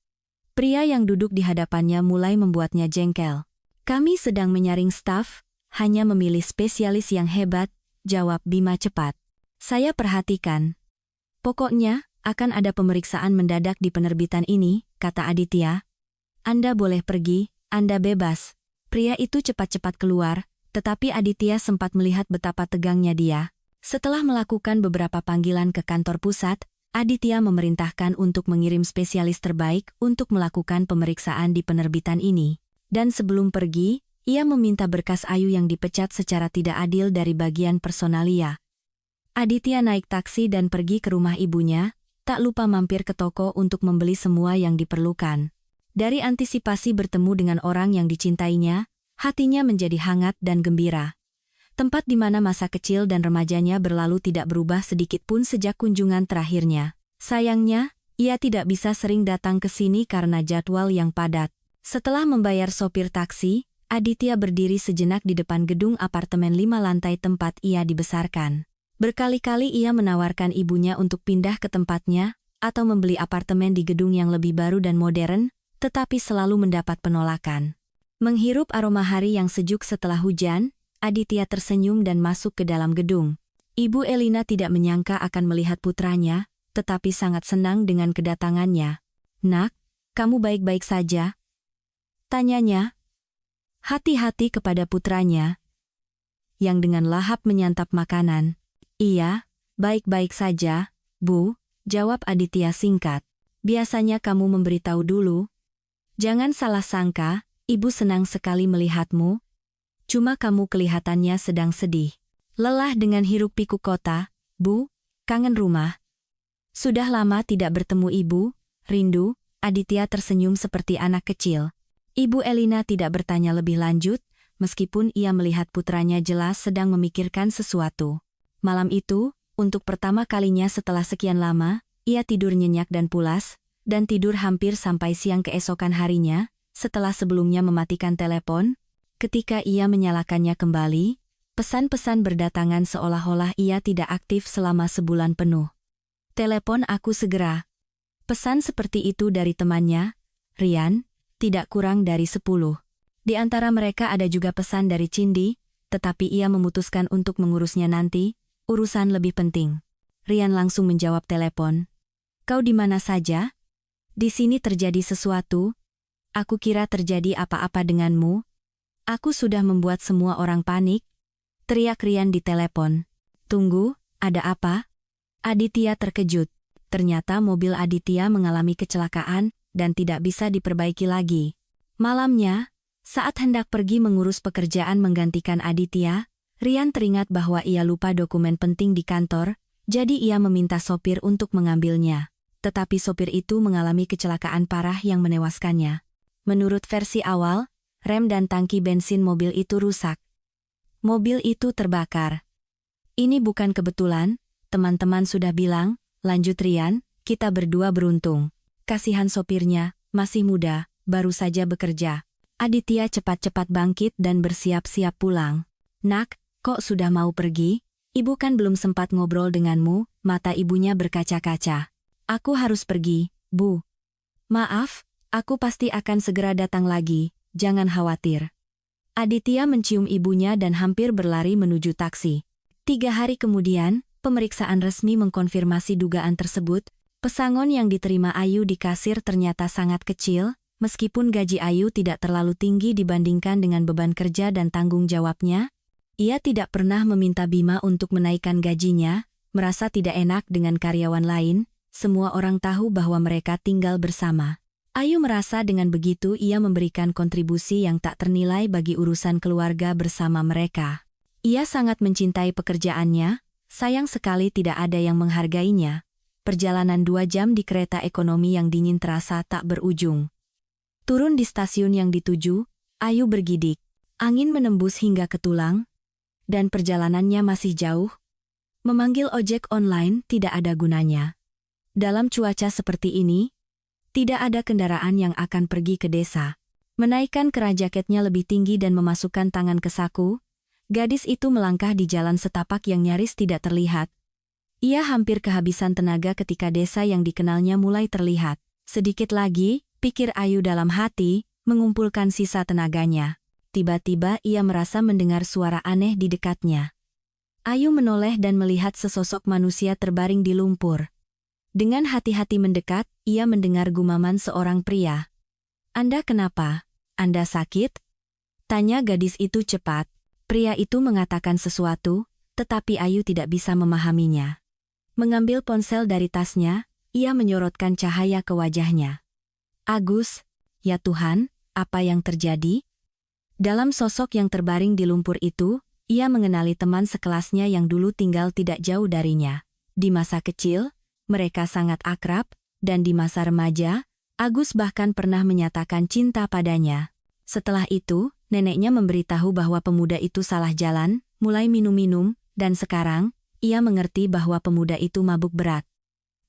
Pria yang duduk di hadapannya mulai membuatnya jengkel. "Kami sedang menyaring staf, hanya memilih spesialis yang hebat," jawab Bima cepat. "Saya perhatikan. Pokoknya, akan ada pemeriksaan mendadak di penerbitan ini, kata Aditya. Anda boleh pergi, Anda bebas. Pria itu cepat-cepat keluar, tetapi Aditya sempat melihat betapa tegangnya dia. Setelah melakukan beberapa panggilan ke kantor pusat, Aditya memerintahkan untuk mengirim spesialis terbaik untuk melakukan pemeriksaan di penerbitan ini. Dan sebelum pergi, ia meminta berkas Ayu yang dipecat secara tidak adil dari bagian personalia. Aditya naik taksi dan pergi ke rumah ibunya, tak lupa mampir ke toko untuk membeli semua yang diperlukan. Dari antisipasi bertemu dengan orang yang dicintainya, hatinya menjadi hangat dan gembira. Tempat di mana masa kecil dan remajanya berlalu tidak berubah sedikit pun sejak kunjungan terakhirnya. Sayangnya, ia tidak bisa sering datang ke sini karena jadwal yang padat. Setelah membayar sopir taksi, Aditya berdiri sejenak di depan gedung apartemen 5 lantai tempat ia dibesarkan. Berkali-kali ia menawarkan ibunya untuk pindah ke tempatnya, atau membeli apartemen di gedung yang lebih baru dan modern, tetapi selalu mendapat penolakan. Menghirup aroma hari yang sejuk setelah hujan, Aditya tersenyum dan masuk ke dalam gedung. Ibu Elina tidak menyangka akan melihat putranya, tetapi sangat senang dengan kedatangannya. "Nak, kamu baik-baik saja?" tanyanya. Hati-hati kepada putranya, yang dengan lahap menyantap makanan. "Iya, baik-baik saja, Bu," jawab Aditya singkat. "Biasanya kamu memberitahu dulu." "Jangan salah sangka, Ibu senang sekali melihatmu. Cuma kamu kelihatannya sedang sedih. Lelah dengan hiruk-pikuk kota, Bu, kangen rumah." "Sudah lama tidak bertemu Ibu, rindu." Aditya tersenyum seperti anak kecil. Ibu Elina tidak bertanya lebih lanjut, meskipun ia melihat putranya jelas sedang memikirkan sesuatu. Malam itu, untuk pertama kalinya setelah sekian lama, ia tidur nyenyak dan pulas, dan tidur hampir sampai siang keesokan harinya, setelah sebelumnya mematikan telepon. Ketika ia menyalakannya kembali, pesan-pesan berdatangan seolah-olah ia tidak aktif selama sebulan penuh. "Telepon aku segera." Pesan seperti itu dari temannya, Rian, tidak kurang dari 10. Di antara mereka ada juga pesan dari Cindy, tetapi ia memutuskan untuk mengurusnya nanti, urusan lebih penting. Rian langsung menjawab telepon. "Kau di mana saja? Di sini terjadi sesuatu. Aku kira terjadi apa-apa denganmu. Aku sudah membuat semua orang panik," teriak Rian di telepon. "Tunggu, ada apa?" Aditya terkejut. Ternyata mobil Aditya mengalami kecelakaan dan tidak bisa diperbaiki lagi. Malamnya, saat hendak pergi mengurus pekerjaan menggantikan Aditya, Rian teringat bahwa ia lupa dokumen penting di kantor, jadi ia meminta sopir untuk mengambilnya. Tetapi sopir itu mengalami kecelakaan parah yang menewaskannya. Menurut versi awal, rem dan tangki bensin mobil itu rusak. Mobil itu terbakar. "Ini bukan kebetulan, teman-teman sudah bilang," lanjut Rian, "kita berdua beruntung." Kasihan sopirnya, masih muda, baru saja bekerja. Aditya cepat-cepat bangkit dan bersiap-siap pulang. "Nak, kok sudah mau pergi? Ibu kan belum sempat ngobrol denganmu." Mata ibunya berkaca-kaca. "Aku harus pergi, Bu." "Maaf, aku pasti akan segera datang lagi, jangan khawatir." Aditya mencium ibunya dan hampir berlari menuju taksi. 3 hari kemudian, pemeriksaan resmi mengkonfirmasi dugaan tersebut. Pesangon yang diterima Ayu di kasir ternyata sangat kecil, meskipun gaji Ayu tidak terlalu tinggi dibandingkan dengan beban kerja dan tanggung jawabnya. Ia tidak pernah meminta Bima untuk menaikkan gajinya, merasa tidak enak dengan karyawan lain, semua orang tahu bahwa mereka tinggal bersama. Ayu merasa dengan begitu ia memberikan kontribusi yang tak ternilai bagi urusan keluarga bersama mereka. Ia sangat mencintai pekerjaannya, sayang sekali tidak ada yang menghargainya. Perjalanan 2 jam di kereta ekonomi yang dingin terasa tak berujung. Turun di stasiun yang dituju, Ayu bergidik. Angin menembus hingga ke tulang, dan perjalanannya masih jauh. Memanggil ojek online tidak ada gunanya. Dalam cuaca seperti ini, tidak ada kendaraan yang akan pergi ke desa. Menaikkan keran jaketnya lebih tinggi dan memasukkan tangan ke saku, gadis itu melangkah di jalan setapak yang nyaris tidak terlihat. Ia hampir kehabisan tenaga ketika desa yang dikenalnya mulai terlihat. Sedikit lagi, pikir Ayu dalam hati, mengumpulkan sisa tenaganya. Tiba-tiba ia merasa mendengar suara aneh di dekatnya. Ayu menoleh dan melihat sesosok manusia terbaring di lumpur. Dengan hati-hati mendekat, ia mendengar gumaman seorang pria. "Anda kenapa? Anda sakit?" tanya gadis itu cepat. Pria itu mengatakan sesuatu, tetapi Ayu tidak bisa memahaminya. Mengambil ponsel dari tasnya, ia menyorotkan cahaya ke wajahnya. "Agus, ya Tuhan, apa yang terjadi?" Dalam sosok yang terbaring di lumpur itu, ia mengenali teman sekelasnya yang dulu tinggal tidak jauh darinya. Di masa kecil, mereka sangat akrab, dan di masa remaja, Agus bahkan pernah menyatakan cinta padanya. Setelah itu, neneknya memberitahu bahwa pemuda itu salah jalan, mulai minum-minum, dan sekarang, ia mengerti bahwa pemuda itu mabuk berat.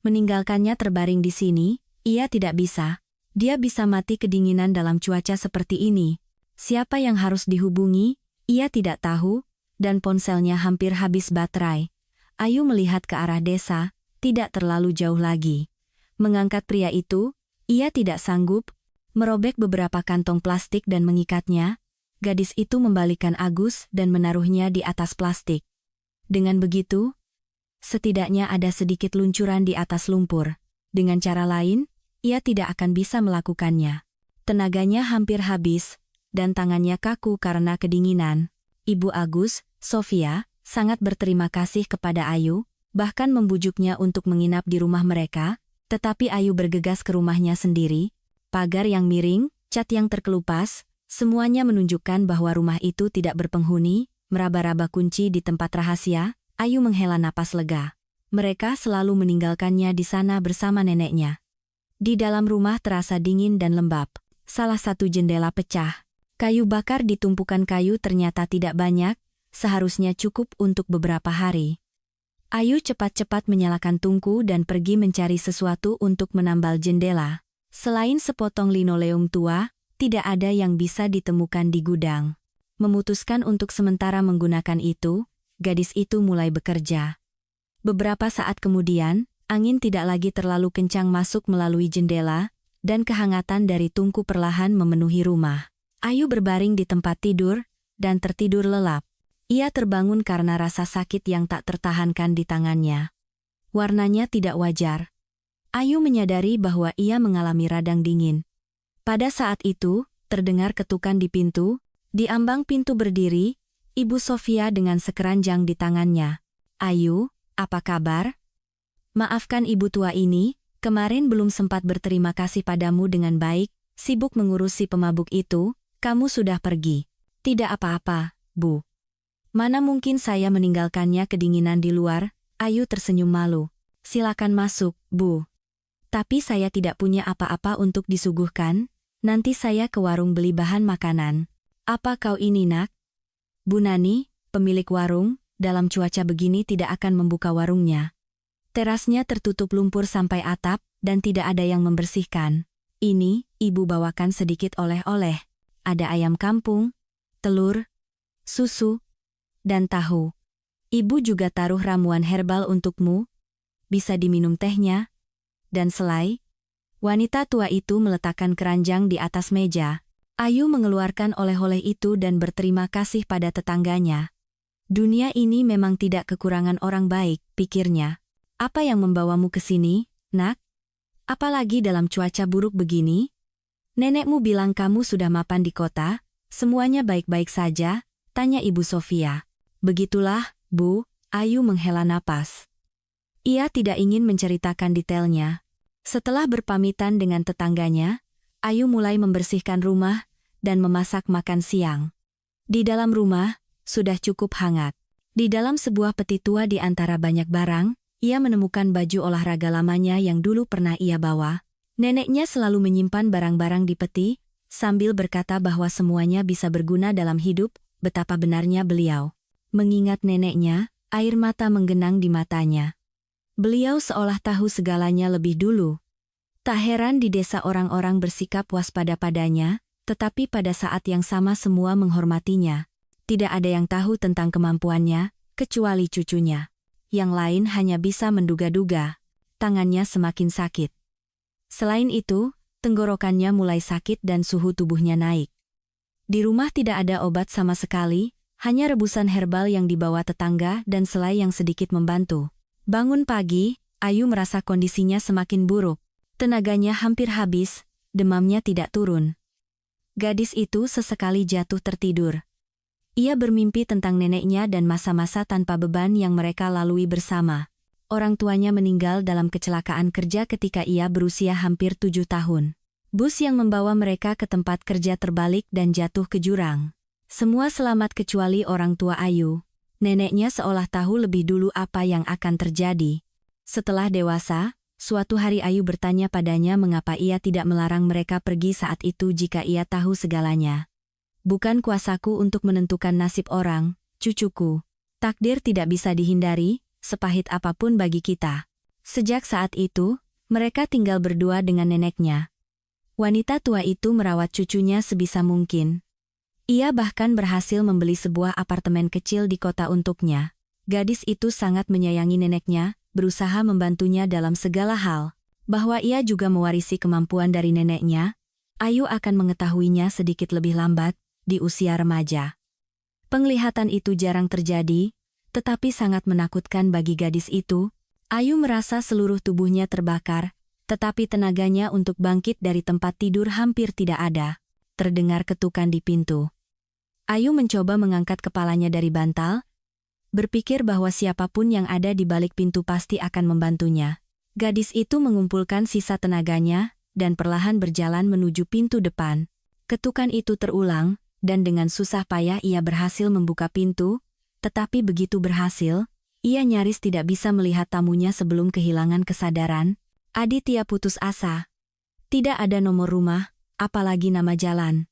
Meninggalkannya terbaring di sini, ia tidak bisa. Dia bisa mati kedinginan dalam cuaca seperti ini. Siapa yang harus dihubungi, ia tidak tahu, dan ponselnya hampir habis baterai. Ayu melihat ke arah desa, tidak terlalu jauh lagi. Mengangkat pria itu, ia tidak sanggup, merobek beberapa kantong plastik dan mengikatnya. Gadis itu membalikan Agus dan menaruhnya di atas plastik. Dengan begitu, setidaknya ada sedikit luncuran di atas lumpur. Dengan cara lain, ia tidak akan bisa melakukannya. Tenaganya hampir habis, dan tangannya kaku karena kedinginan. Ibu Agus, Sofia, sangat berterima kasih kepada Ayu, bahkan membujuknya untuk menginap di rumah mereka, tetapi Ayu bergegas ke rumahnya sendiri. Pagar yang miring, cat yang terkelupas, semuanya menunjukkan bahwa rumah itu tidak berpenghuni. Meraba-raba kunci di tempat rahasia, Ayu menghela napas lega. Mereka selalu meninggalkannya di sana bersama neneknya. Di dalam rumah terasa dingin dan lembab. Salah satu jendela pecah. Kayu bakar di tumpukan kayu ternyata tidak banyak, seharusnya cukup untuk beberapa hari. Ayu cepat-cepat menyalakan tungku dan pergi mencari sesuatu untuk menambal jendela. Selain sepotong linoleum tua, tidak ada yang bisa ditemukan di gudang. Memutuskan untuk sementara menggunakan itu, gadis itu mulai bekerja. Beberapa saat kemudian, angin tidak lagi terlalu kencang masuk melalui jendela, dan kehangatan dari tungku perlahan memenuhi rumah. Ayu berbaring di tempat tidur, dan tertidur lelap. Ia terbangun karena rasa sakit yang tak tertahankan di tangannya. Warnanya tidak wajar. Ayu menyadari bahwa ia mengalami radang dingin. Pada saat itu, terdengar ketukan di pintu. Di ambang pintu berdiri, Ibu Sofia dengan sekeranjang di tangannya. "Ayu, apa kabar? Maafkan ibu tua ini, kemarin belum sempat berterima kasih padamu dengan baik, sibuk mengurus si pemabuk itu, kamu sudah pergi." "Tidak apa-apa, Bu. Mana mungkin saya meninggalkannya kedinginan di luar." Ayu tersenyum malu. "Silakan masuk, Bu. Tapi saya tidak punya apa-apa untuk disuguhkan, nanti saya ke warung beli bahan makanan." "Apa kau ini, Nak?" Bu Nani, pemilik warung, dalam cuaca begini tidak akan membuka warungnya. Terasnya tertutup lumpur sampai atap, dan tidak ada yang membersihkan. Ini, ibu bawakan sedikit oleh-oleh. Ada ayam kampung, telur, susu, dan tahu. Ibu juga taruh ramuan herbal untukmu. Bisa diminum tehnya. Dan selai." Wanita tua itu meletakkan keranjang di atas meja. Ayu mengeluarkan oleh-oleh itu dan berterima kasih pada tetangganya. Dunia ini memang tidak kekurangan orang baik, pikirnya. "Apa yang membawamu ke sini, Nak? Apalagi dalam cuaca buruk begini? Nenekmu bilang kamu sudah mapan di kota, semuanya baik-baik saja?" tanya Ibu Sofia. "Begitulah, Bu." Ayu menghela napas. Ia tidak ingin menceritakan detailnya. Setelah berpamitan dengan tetangganya, Ayu mulai membersihkan rumah dan memasak makan siang. Di dalam rumah, sudah cukup hangat. Di dalam sebuah peti tua di antara banyak barang, ia menemukan baju olahraga lamanya yang dulu pernah ia bawa. Neneknya selalu menyimpan barang-barang di peti, sambil berkata bahwa semuanya bisa berguna dalam hidup. Betapa benarnya beliau. Mengingat neneknya, air mata menggenang di matanya. Beliau seolah tahu segalanya lebih dulu. Tak heran di desa orang-orang bersikap waspada padanya, tetapi pada saat yang sama semua menghormatinya. Tidak ada yang tahu tentang kemampuannya, kecuali cucunya. Yang lain hanya bisa menduga-duga. Tangannya semakin sakit. Selain itu, tenggorokannya mulai sakit dan suhu tubuhnya naik. Di rumah tidak ada obat sama sekali, hanya rebusan herbal yang dibawa tetangga dan selai yang sedikit membantu. Bangun pagi, Ayu merasa kondisinya semakin buruk. Tenaganya hampir habis, demamnya tidak turun. Gadis itu sesekali jatuh tertidur. Ia bermimpi tentang neneknya dan masa-masa tanpa beban yang mereka lalui bersama. Orang tuanya meninggal dalam kecelakaan kerja ketika ia berusia hampir 7 tahun. Bus yang membawa mereka ke tempat kerja terbalik dan jatuh ke jurang. Semua selamat kecuali orang tua Ayu. Neneknya seolah tahu lebih dulu apa yang akan terjadi. Setelah dewasa, suatu hari Ayu bertanya padanya mengapa ia tidak melarang mereka pergi saat itu jika ia tahu segalanya. Bukan kuasaku untuk menentukan nasib orang, cucuku. Takdir tidak bisa dihindari, sepahit apapun bagi kita. Sejak saat itu, mereka tinggal berdua dengan neneknya. Wanita tua itu merawat cucunya sebisa mungkin. Ia bahkan berhasil membeli sebuah apartemen kecil di kota untuknya. Gadis itu sangat menyayangi neneknya, berusaha membantunya dalam segala hal. Bahwa ia juga mewarisi kemampuan dari neneknya, Ayu akan mengetahuinya sedikit lebih lambat, di usia remaja. Penglihatan itu jarang terjadi, tetapi sangat menakutkan bagi gadis itu. Ayu merasa seluruh tubuhnya terbakar, tetapi tenaganya untuk bangkit dari tempat tidur hampir tidak ada. Terdengar ketukan di pintu. Ayu mencoba mengangkat kepalanya dari bantal, berpikir bahwa siapapun yang ada di balik pintu pasti akan membantunya. Gadis itu mengumpulkan sisa tenaganya, dan perlahan berjalan menuju pintu depan. Ketukan itu terulang, dan dengan susah payah ia berhasil membuka pintu, tetapi begitu berhasil, ia nyaris tidak bisa melihat tamunya sebelum kehilangan kesadaran. Aditya putus asa. Tidak ada nomor rumah, apalagi nama jalan.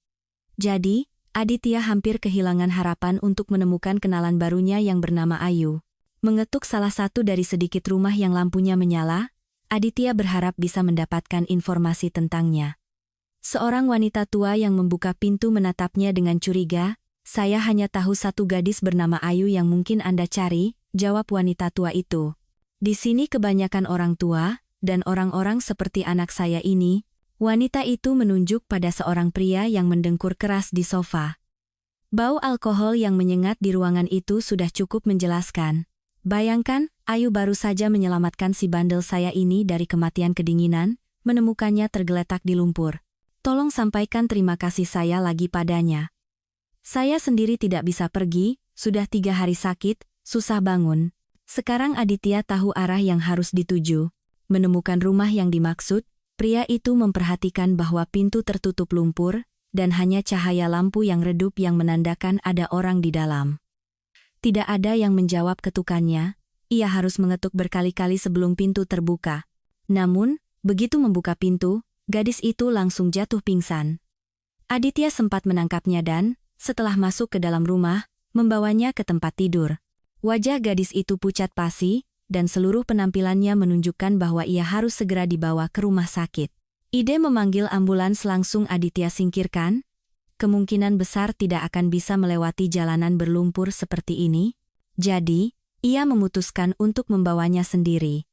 Jadi, Aditya hampir kehilangan harapan untuk menemukan kenalan barunya yang bernama Ayu. Mengetuk salah satu dari sedikit rumah yang lampunya menyala, Aditya berharap bisa mendapatkan informasi tentangnya. Seorang wanita tua yang membuka pintu menatapnya dengan curiga. Saya hanya tahu satu gadis bernama Ayu yang mungkin Anda cari, jawab wanita tua itu. Di sini kebanyakan orang tua, dan orang-orang seperti anak saya ini. Wanita itu menunjuk pada seorang pria yang mendengkur keras di sofa. Bau alkohol yang menyengat di ruangan itu sudah cukup menjelaskan. Bayangkan, Ayu baru saja menyelamatkan si bandel saya ini dari kematian kedinginan, menemukannya tergeletak di lumpur. Tolong sampaikan terima kasih saya lagi padanya. Saya sendiri tidak bisa pergi, sudah 3 hari sakit, susah bangun. Sekarang Aditya tahu arah yang harus dituju. Menemukan rumah yang dimaksud, pria itu memperhatikan bahwa pintu tertutup lumpur, dan hanya cahaya lampu yang redup yang menandakan ada orang di dalam. Tidak ada yang menjawab ketukannya, ia harus mengetuk berkali-kali sebelum pintu terbuka. Namun, begitu membuka pintu, gadis itu langsung jatuh pingsan. Aditya sempat menangkapnya dan, setelah masuk ke dalam rumah, membawanya ke tempat tidur. Wajah gadis itu pucat pasi, dan seluruh penampilannya menunjukkan bahwa ia harus segera dibawa ke rumah sakit. Ide memanggil ambulans langsung Aditya singkirkan. Kemungkinan besar tidak akan bisa melewati jalanan berlumpur seperti ini. Jadi, ia memutuskan untuk membawanya sendiri.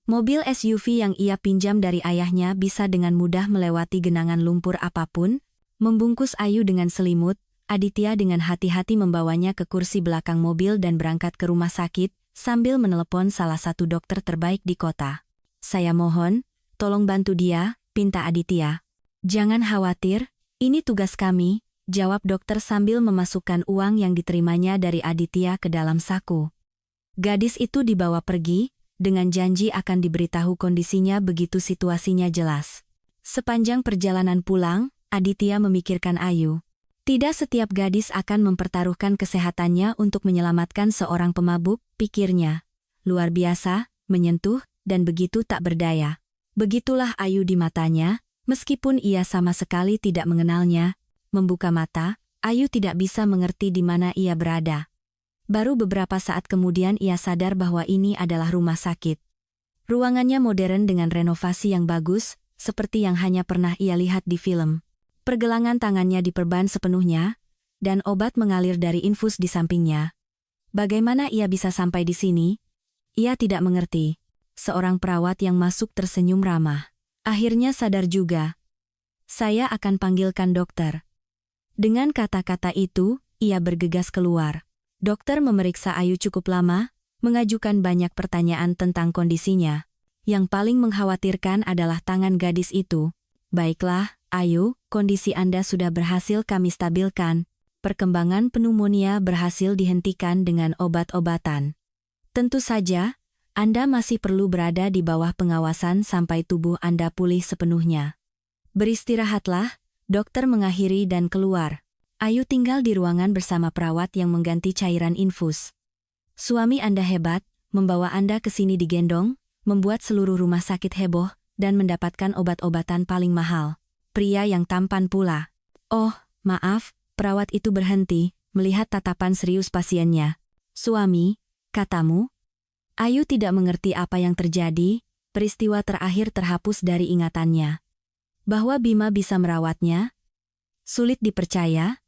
Mobil SUV yang ia pinjam dari ayahnya bisa dengan mudah melewati genangan lumpur apapun. Membungkus Ayu dengan selimut, Aditya dengan hati-hati membawanya ke kursi belakang mobil dan berangkat ke rumah sakit, sambil menelepon salah satu dokter terbaik di kota. Saya mohon, tolong bantu dia, pinta Aditya. Jangan khawatir, ini tugas kami, jawab dokter sambil memasukkan uang yang diterimanya dari Aditya ke dalam saku. Gadis itu dibawa pergi, dengan janji akan diberitahu kondisinya begitu situasinya jelas. Sepanjang perjalanan pulang, Aditya memikirkan Ayu. Tidak setiap gadis akan mempertaruhkan kesehatannya untuk menyelamatkan seorang pemabuk, pikirnya. Luar biasa, menyentuh, dan begitu tak berdaya. Begitulah Ayu di matanya, meskipun ia sama sekali tidak mengenalnya. Membuka mata, Ayu tidak bisa mengerti di mana ia berada. Baru beberapa saat kemudian ia sadar bahwa ini adalah rumah sakit. Ruangannya modern dengan renovasi yang bagus, seperti yang hanya pernah ia lihat di film. Pergelangan tangannya diperban sepenuhnya, dan obat mengalir dari infus di sampingnya. Bagaimana ia bisa sampai di sini? Ia tidak mengerti. Seorang perawat yang masuk tersenyum ramah. Akhirnya sadar juga. Saya akan panggilkan dokter. Dengan kata-kata itu, ia bergegas keluar. Dokter memeriksa Ayu cukup lama, mengajukan banyak pertanyaan tentang kondisinya. Yang paling mengkhawatirkan adalah tangan gadis itu. Baiklah, Ayu, kondisi Anda sudah berhasil kami stabilkan. Perkembangan pneumonia berhasil dihentikan dengan obat-obatan. Tentu saja, Anda masih perlu berada di bawah pengawasan sampai tubuh Anda pulih sepenuhnya. Beristirahatlah, dokter mengakhiri dan keluar. Ayu tinggal di ruangan bersama perawat yang mengganti cairan infus. Suami Anda hebat, membawa Anda ke sini digendong, membuat seluruh rumah sakit heboh, dan mendapatkan obat-obatan paling mahal. Pria yang tampan pula. Oh, maaf, perawat itu berhenti, melihat tatapan serius pasiennya. Suami, katamu? Ayu tidak mengerti apa yang terjadi, peristiwa terakhir terhapus dari ingatannya. Bahwa Bima bisa merawatnya? Sulit dipercaya,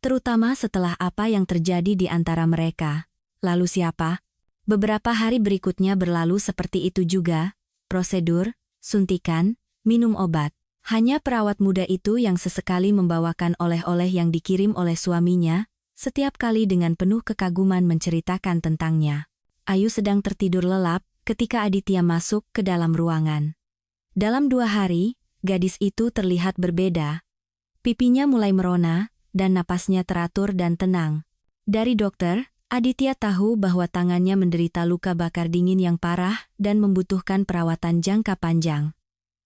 terutama setelah apa yang terjadi di antara mereka. Lalu siapa? Beberapa hari berikutnya berlalu seperti itu juga, prosedur, suntikan, minum obat. Hanya perawat muda itu yang sesekali membawakan oleh-oleh yang dikirim oleh suaminya, setiap kali dengan penuh kekaguman menceritakan tentangnya. Ayu sedang tertidur lelap ketika Aditya masuk ke dalam ruangan. Dalam 2 hari, gadis itu terlihat berbeda. Pipinya mulai merona, dan napasnya teratur dan tenang. Dari dokter, Aditya tahu bahwa tangannya menderita luka bakar dingin yang parah dan membutuhkan perawatan jangka panjang.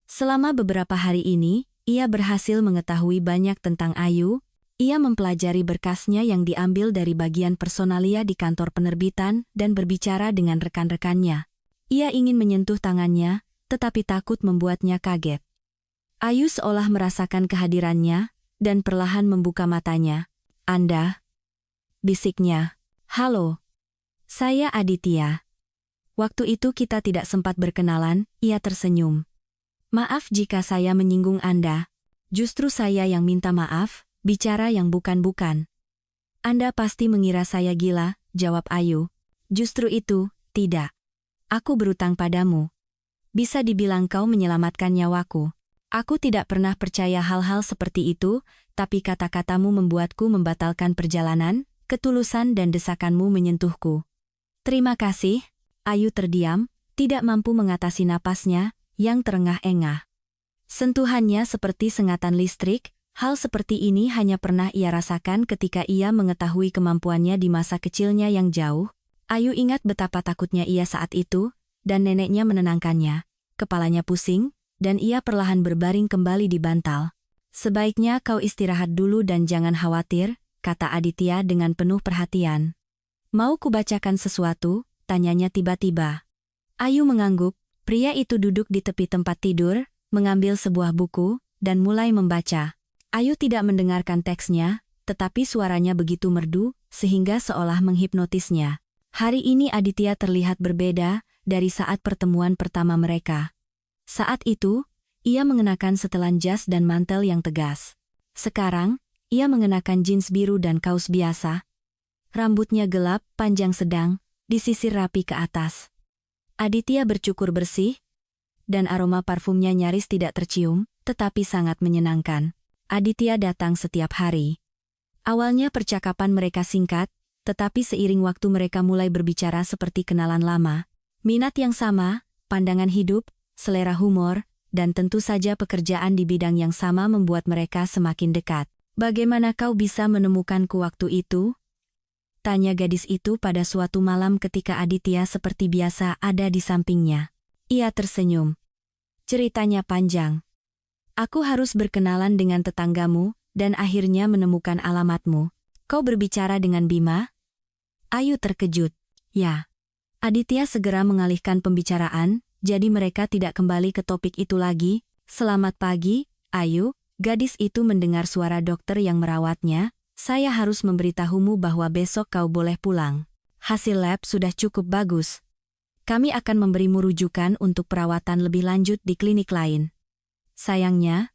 Selama beberapa hari ini, ia berhasil mengetahui banyak tentang Ayu. Ia mempelajari berkasnya yang diambil dari bagian personalia di kantor penerbitan dan berbicara dengan rekan-rekannya. Ia ingin menyentuh tangannya, tetapi takut membuatnya kaget. Ayu seolah merasakan kehadirannya, dan perlahan membuka matanya. Anda? Bisiknya. Halo. Saya Aditya. Waktu itu kita tidak sempat berkenalan, ia tersenyum. Maaf jika saya menyinggung Anda. Justru saya yang minta maaf, bicara yang bukan-bukan. Anda pasti mengira saya gila, jawab Ayu. Justru itu, tidak. Aku berutang padamu. Bisa dibilang kau menyelamatkan nyawaku. Aku tidak pernah percaya hal-hal seperti itu, tapi kata-katamu membuatku membatalkan perjalanan, ketulusan dan desakanmu menyentuhku. Terima kasih. Ayu terdiam, tidak mampu mengatasi napasnya, yang terengah-engah. Sentuhannya seperti sengatan listrik, hal seperti ini hanya pernah ia rasakan ketika ia mengetahui kemampuannya di masa kecilnya yang jauh. Ayu ingat betapa takutnya ia saat itu, dan neneknya menenangkannya. Kepalanya pusing, dan ia perlahan berbaring kembali di bantal. Sebaiknya kau istirahat dulu dan jangan khawatir, kata Aditya dengan penuh perhatian. Mau kubacakan sesuatu? Tanyanya tiba-tiba. Ayu mengangguk. Pria itu duduk di tepi tempat tidur, mengambil sebuah buku, dan mulai membaca. Ayu tidak mendengarkan teksnya, tetapi suaranya begitu merdu, sehingga seolah menghipnotisnya. Hari ini Aditya terlihat berbeda dari saat pertemuan pertama mereka. Saat itu, ia mengenakan setelan jas dan mantel yang tegas. Sekarang, ia mengenakan jeans biru dan kaos biasa. Rambutnya gelap, panjang sedang, disisir rapi ke atas. Aditya bercukur bersih, dan aroma parfumnya nyaris tidak tercium, tetapi sangat menyenangkan. Aditya datang setiap hari. Awalnya percakapan mereka singkat, tetapi seiring waktu mereka mulai berbicara seperti kenalan lama. Minat yang sama, pandangan hidup, selera humor, dan tentu saja pekerjaan di bidang yang sama membuat mereka semakin dekat. Bagaimana kau bisa menemukanku waktu itu? Tanya gadis itu pada suatu malam ketika Aditya seperti biasa ada di sampingnya. Ia tersenyum. Ceritanya panjang. Aku harus berkenalan dengan tetanggamu, dan akhirnya menemukan alamatmu. Kau berbicara dengan Bima? Ayu terkejut. Ya. Aditya segera mengalihkan pembicaraan, jadi mereka tidak kembali ke topik itu lagi. Selamat pagi, Ayu. Gadis itu mendengar suara dokter yang merawatnya. Saya harus memberitahumu bahwa besok kau boleh pulang. Hasil lab sudah cukup bagus. Kami akan memberimu rujukan untuk perawatan lebih lanjut di klinik lain. Sayangnya,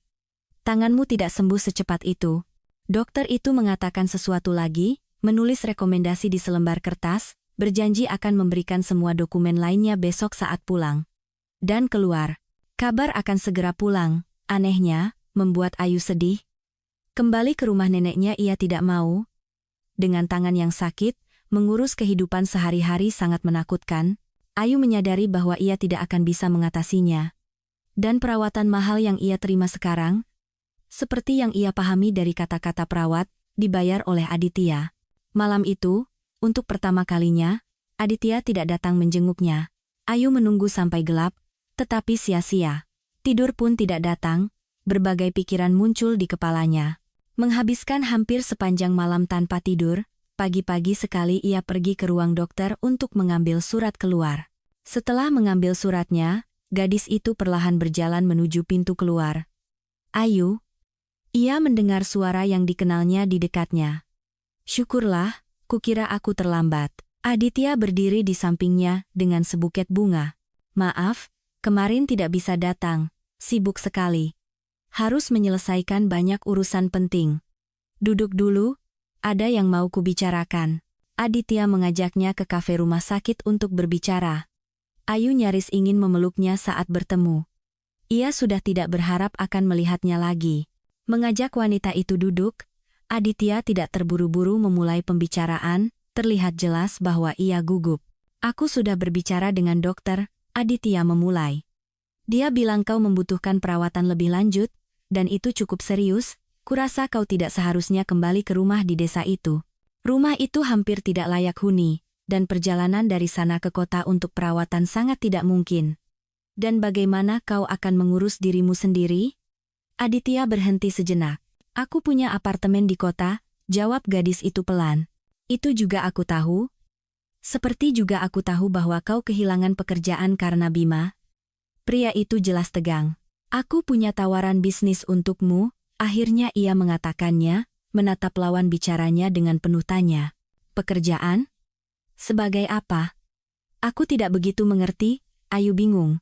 tanganmu tidak sembuh secepat itu. Dokter itu mengatakan sesuatu lagi, menulis rekomendasi di selembar kertas, berjanji akan memberikan semua dokumen lainnya besok saat pulang. Dan keluar. Kabar akan segera pulang. Anehnya, membuat Ayu sedih. Kembali ke rumah neneknya ia tidak mau. Dengan tangan yang sakit, mengurus kehidupan sehari-hari sangat menakutkan. Ayu menyadari bahwa ia tidak akan bisa mengatasinya. Dan perawatan mahal yang ia terima sekarang, seperti yang ia pahami dari kata-kata perawat, dibayar oleh Aditya. Malam itu, untuk pertama kalinya, Aditya tidak datang menjenguknya. Ayu menunggu sampai gelap, tetapi sia-sia. Tidur pun tidak datang, berbagai pikiran muncul di kepalanya. Menghabiskan hampir sepanjang malam tanpa tidur, pagi-pagi sekali ia pergi ke ruang dokter untuk mengambil surat keluar. Setelah mengambil suratnya, gadis itu perlahan berjalan menuju pintu keluar. Ayu. Ia mendengar suara yang dikenalnya di dekatnya. Syukurlah, kukira aku terlambat. Aditya berdiri di sampingnya dengan sebuket bunga. Maaf, kemarin tidak bisa datang, sibuk sekali. Harus menyelesaikan banyak urusan penting. Duduk dulu, ada yang mau kubicarakan. Aditya mengajaknya ke kafe rumah sakit untuk berbicara. Ayu nyaris ingin memeluknya saat bertemu. Ia sudah tidak berharap akan melihatnya lagi. Mengajak wanita itu duduk, Aditya tidak terburu-buru memulai pembicaraan, terlihat jelas bahwa ia gugup. Aku sudah berbicara dengan dokter, Aditya memulai. Dia bilang kau membutuhkan perawatan lebih lanjut, dan itu cukup serius, kurasa kau tidak seharusnya kembali ke rumah di desa itu. Rumah itu hampir tidak layak huni, dan perjalanan dari sana ke kota untuk perawatan sangat tidak mungkin. Dan bagaimana kau akan mengurus dirimu sendiri? Aditya berhenti sejenak. Aku punya apartemen di kota, jawab gadis itu pelan. Itu juga aku tahu. Seperti juga aku tahu bahwa kau kehilangan pekerjaan karena Bima. Pria itu jelas tegang. Aku punya tawaran bisnis untukmu, akhirnya ia mengatakannya, menatap lawan bicaranya dengan penuh tanya. Pekerjaan? Sebagai apa? Aku tidak begitu mengerti, Ayu bingung.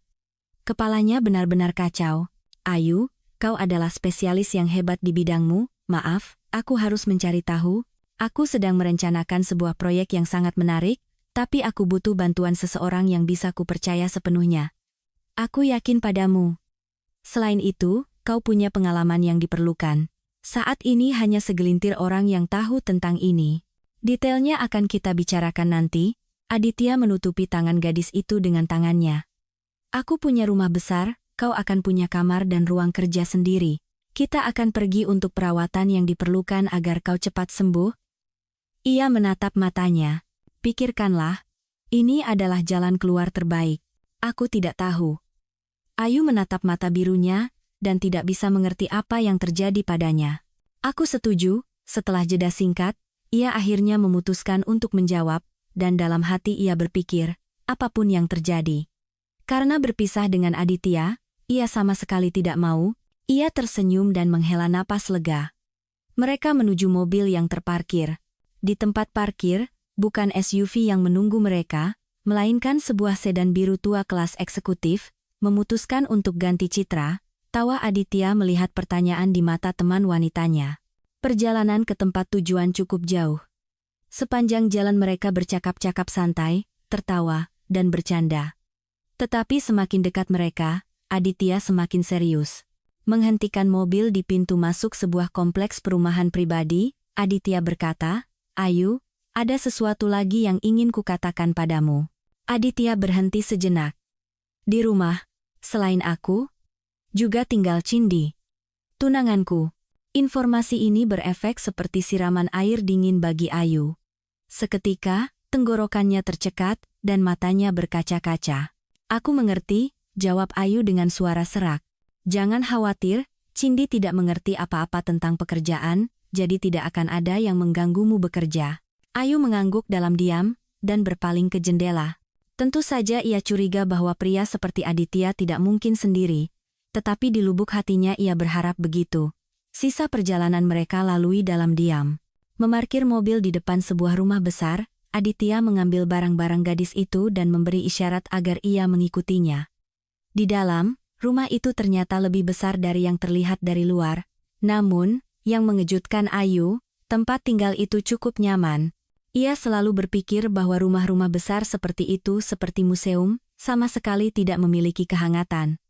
Kepalanya benar-benar kacau. Ayu, kau adalah spesialis yang hebat di bidangmu, maaf, aku harus mencari tahu. Aku sedang merencanakan sebuah proyek yang sangat menarik, tapi aku butuh bantuan seseorang yang bisa kupercaya sepenuhnya. Aku yakin padamu. Selain itu, kau punya pengalaman yang diperlukan. Saat ini hanya segelintir orang yang tahu tentang ini. Detailnya akan kita bicarakan nanti. Aditya menutupi tangan gadis itu dengan tangannya. Aku punya rumah besar, kau akan punya kamar dan ruang kerja sendiri. Kita akan pergi untuk perawatan yang diperlukan agar kau cepat sembuh. Ia menatap matanya. Pikirkanlah, ini adalah jalan keluar terbaik. Aku tidak tahu. Ayu menatap mata birunya, dan tidak bisa mengerti apa yang terjadi padanya. Aku setuju, setelah jeda singkat, ia akhirnya memutuskan untuk menjawab, dan dalam hati ia berpikir, apapun yang terjadi. Karena berpisah dengan Aditya, ia sama sekali tidak mau, ia tersenyum dan menghela napas lega. Mereka menuju mobil yang terparkir. Di tempat parkir, bukan SUV yang menunggu mereka, melainkan sebuah sedan biru tua kelas eksekutif, memutuskan untuk ganti citra. Tawa Aditya melihat pertanyaan di mata teman wanitanya. Perjalanan ke tempat tujuan cukup jauh. Sepanjang jalan mereka bercakap-cakap santai, tertawa, dan bercanda. Tetapi semakin dekat mereka, Aditya semakin serius. Menghentikan mobil di pintu masuk sebuah kompleks perumahan pribadi, Aditya berkata, Ayu, ada sesuatu lagi yang ingin kukatakan padamu. Aditya berhenti sejenak. Di rumah, selain aku, juga tinggal Cindi. Tunanganku. Informasi ini berefek seperti siraman air dingin bagi Ayu. Seketika, tenggorokannya tercekat, dan matanya berkaca-kaca. Aku mengerti, jawab Ayu dengan suara serak. Jangan khawatir, Cindi tidak mengerti apa-apa tentang pekerjaan, jadi tidak akan ada yang mengganggumu bekerja. Ayu mengangguk dalam diam, dan berpaling ke jendela. Tentu saja ia curiga bahwa pria seperti Aditya tidak mungkin sendiri, tetapi di lubuk hatinya ia berharap begitu. Sisa perjalanan mereka lalui dalam diam. Memarkir mobil di depan sebuah rumah besar, Aditya mengambil barang-barang gadis itu dan memberi isyarat agar ia mengikutinya. Di dalam, rumah itu ternyata lebih besar dari yang terlihat dari luar. Namun, yang mengejutkan Ayu, tempat tinggal itu cukup nyaman. Ia selalu berpikir bahwa rumah-rumah besar seperti itu seperti museum, sama sekali tidak memiliki kehangatan.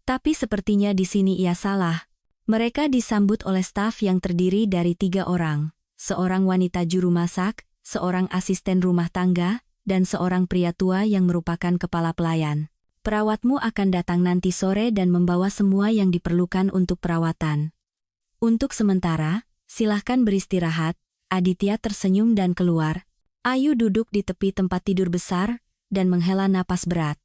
Tapi sepertinya di sini ia salah. Mereka disambut oleh staf yang terdiri dari 3 orang. Seorang wanita juru masak, seorang asisten rumah tangga, dan seorang pria tua yang merupakan kepala pelayan. Perawatmu akan datang nanti sore dan membawa semua yang diperlukan untuk perawatan. Untuk sementara, silahkan beristirahat. Aditya tersenyum dan keluar. Ayu duduk di tepi tempat tidur besar dan menghela napas berat.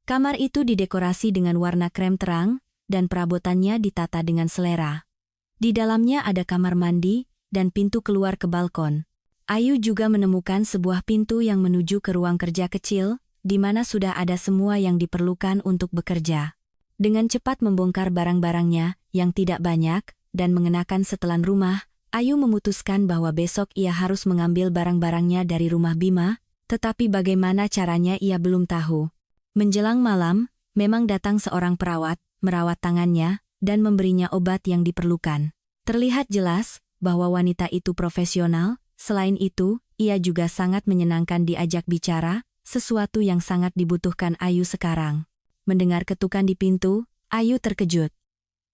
Kamar itu didekorasi dengan warna krem terang dan perabotannya ditata dengan selera. Di dalamnya ada kamar mandi dan pintu keluar ke balkon. Ayu juga menemukan sebuah pintu yang menuju ke ruang kerja kecil, di mana sudah ada semua yang diperlukan untuk bekerja. Dengan cepat membongkar barang-barangnya yang tidak banyak dan mengenakan setelan rumah, Ayu memutuskan bahwa besok ia harus mengambil barang-barangnya dari rumah Bima, tetapi bagaimana caranya ia belum tahu. Menjelang malam, memang datang seorang perawat, merawat tangannya, dan memberinya obat yang diperlukan. Terlihat jelas bahwa wanita itu profesional, selain itu, ia juga sangat menyenangkan diajak bicara, sesuatu yang sangat dibutuhkan Ayu sekarang. Mendengar ketukan di pintu, Ayu terkejut.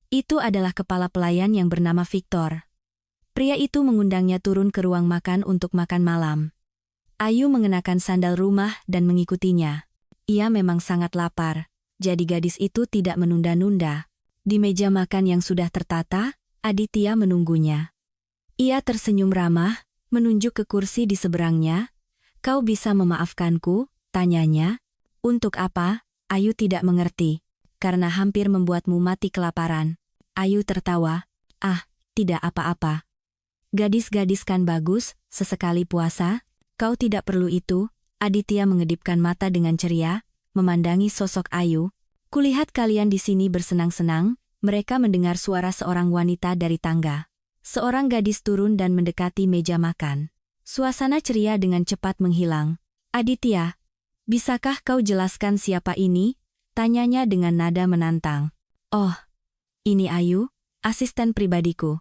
Itu adalah kepala pelayan yang bernama Victor. Pria itu mengundangnya turun ke ruang makan untuk makan malam. Ayu mengenakan sandal rumah dan mengikutinya. Ia memang sangat lapar, jadi gadis itu tidak menunda-nunda. Di meja makan yang sudah tertata, Aditya menunggunya. Ia tersenyum ramah, menunjuk ke kursi di seberangnya. "Kau bisa memaafkanku?" tanyanya. "Untuk apa?" Ayu tidak mengerti. "Karena hampir membuatmu mati kelaparan." Ayu tertawa. "Ah, tidak apa-apa. Gadis-gadis kan bagus, sesekali puasa." "Kau tidak perlu itu." Aditya mengedipkan mata dengan ceria, memandangi sosok Ayu. "Kulihat kalian di sini bersenang-senang." Mereka mendengar suara seorang wanita dari tangga. Seorang gadis turun dan mendekati meja makan. Suasana ceria dengan cepat menghilang. "Aditya, bisakah kau jelaskan siapa ini?" tanyanya dengan nada menantang. "Oh, ini Ayu, asisten pribadiku.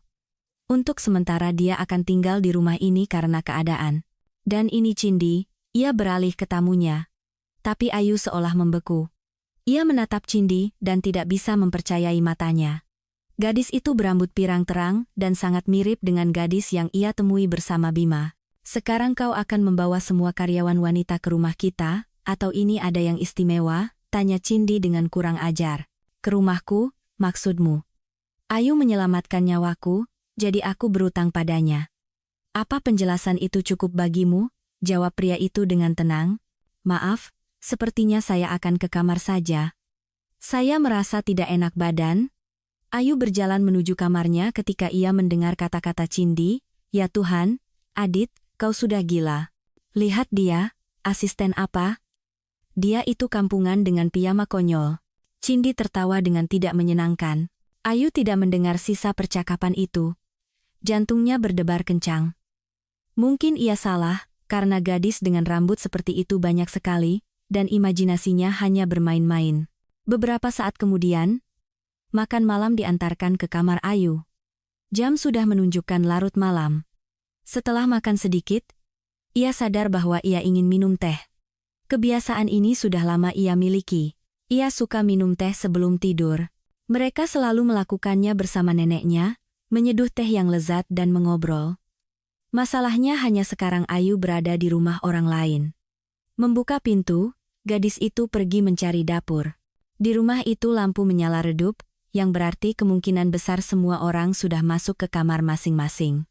Untuk sementara dia akan tinggal di rumah ini karena keadaan. Dan ini Cindy." Ia beralih ke tamunya. Tapi Ayu seolah membeku. Ia menatap Cindy dan tidak bisa mempercayai matanya. Gadis itu berambut pirang terang dan sangat mirip dengan gadis yang ia temui bersama Bima. "Sekarang kau akan membawa semua karyawan wanita ke rumah kita, atau ini ada yang istimewa?" tanya Cindy dengan kurang ajar. "Ke rumahku, maksudmu?" "Ayu menyelamatkan nyawaku, jadi aku berutang padanya." "Apa penjelasan itu cukup bagimu?" jawab pria itu dengan tenang. "Maaf, sepertinya saya akan ke kamar saja. Saya merasa tidak enak badan." Ayu berjalan menuju kamarnya ketika ia mendengar kata-kata Cindy. "Ya Tuhan, Adit, kau sudah gila. Lihat dia, asisten apa? Dia itu kampungan dengan piyama konyol." Cindy tertawa dengan tidak menyenangkan. Ayu tidak mendengar sisa percakapan itu. Jantungnya berdebar kencang. Mungkin ia salah, karena gadis dengan rambut seperti itu banyak sekali, dan imajinasinya hanya bermain-main. Beberapa saat kemudian, makan malam diantarkan ke kamar Ayu. Jam sudah menunjukkan larut malam. Setelah makan sedikit, ia sadar bahwa ia ingin minum teh. Kebiasaan ini sudah lama ia miliki. Ia suka minum teh sebelum tidur. Mereka selalu melakukannya bersama neneknya, menyeduh teh yang lezat dan mengobrol. Masalahnya hanya sekarang Ayu berada di rumah orang lain. Membuka pintu, gadis itu pergi mencari dapur. Di rumah itu lampu menyala redup, yang berarti kemungkinan besar semua orang sudah masuk ke kamar masing-masing.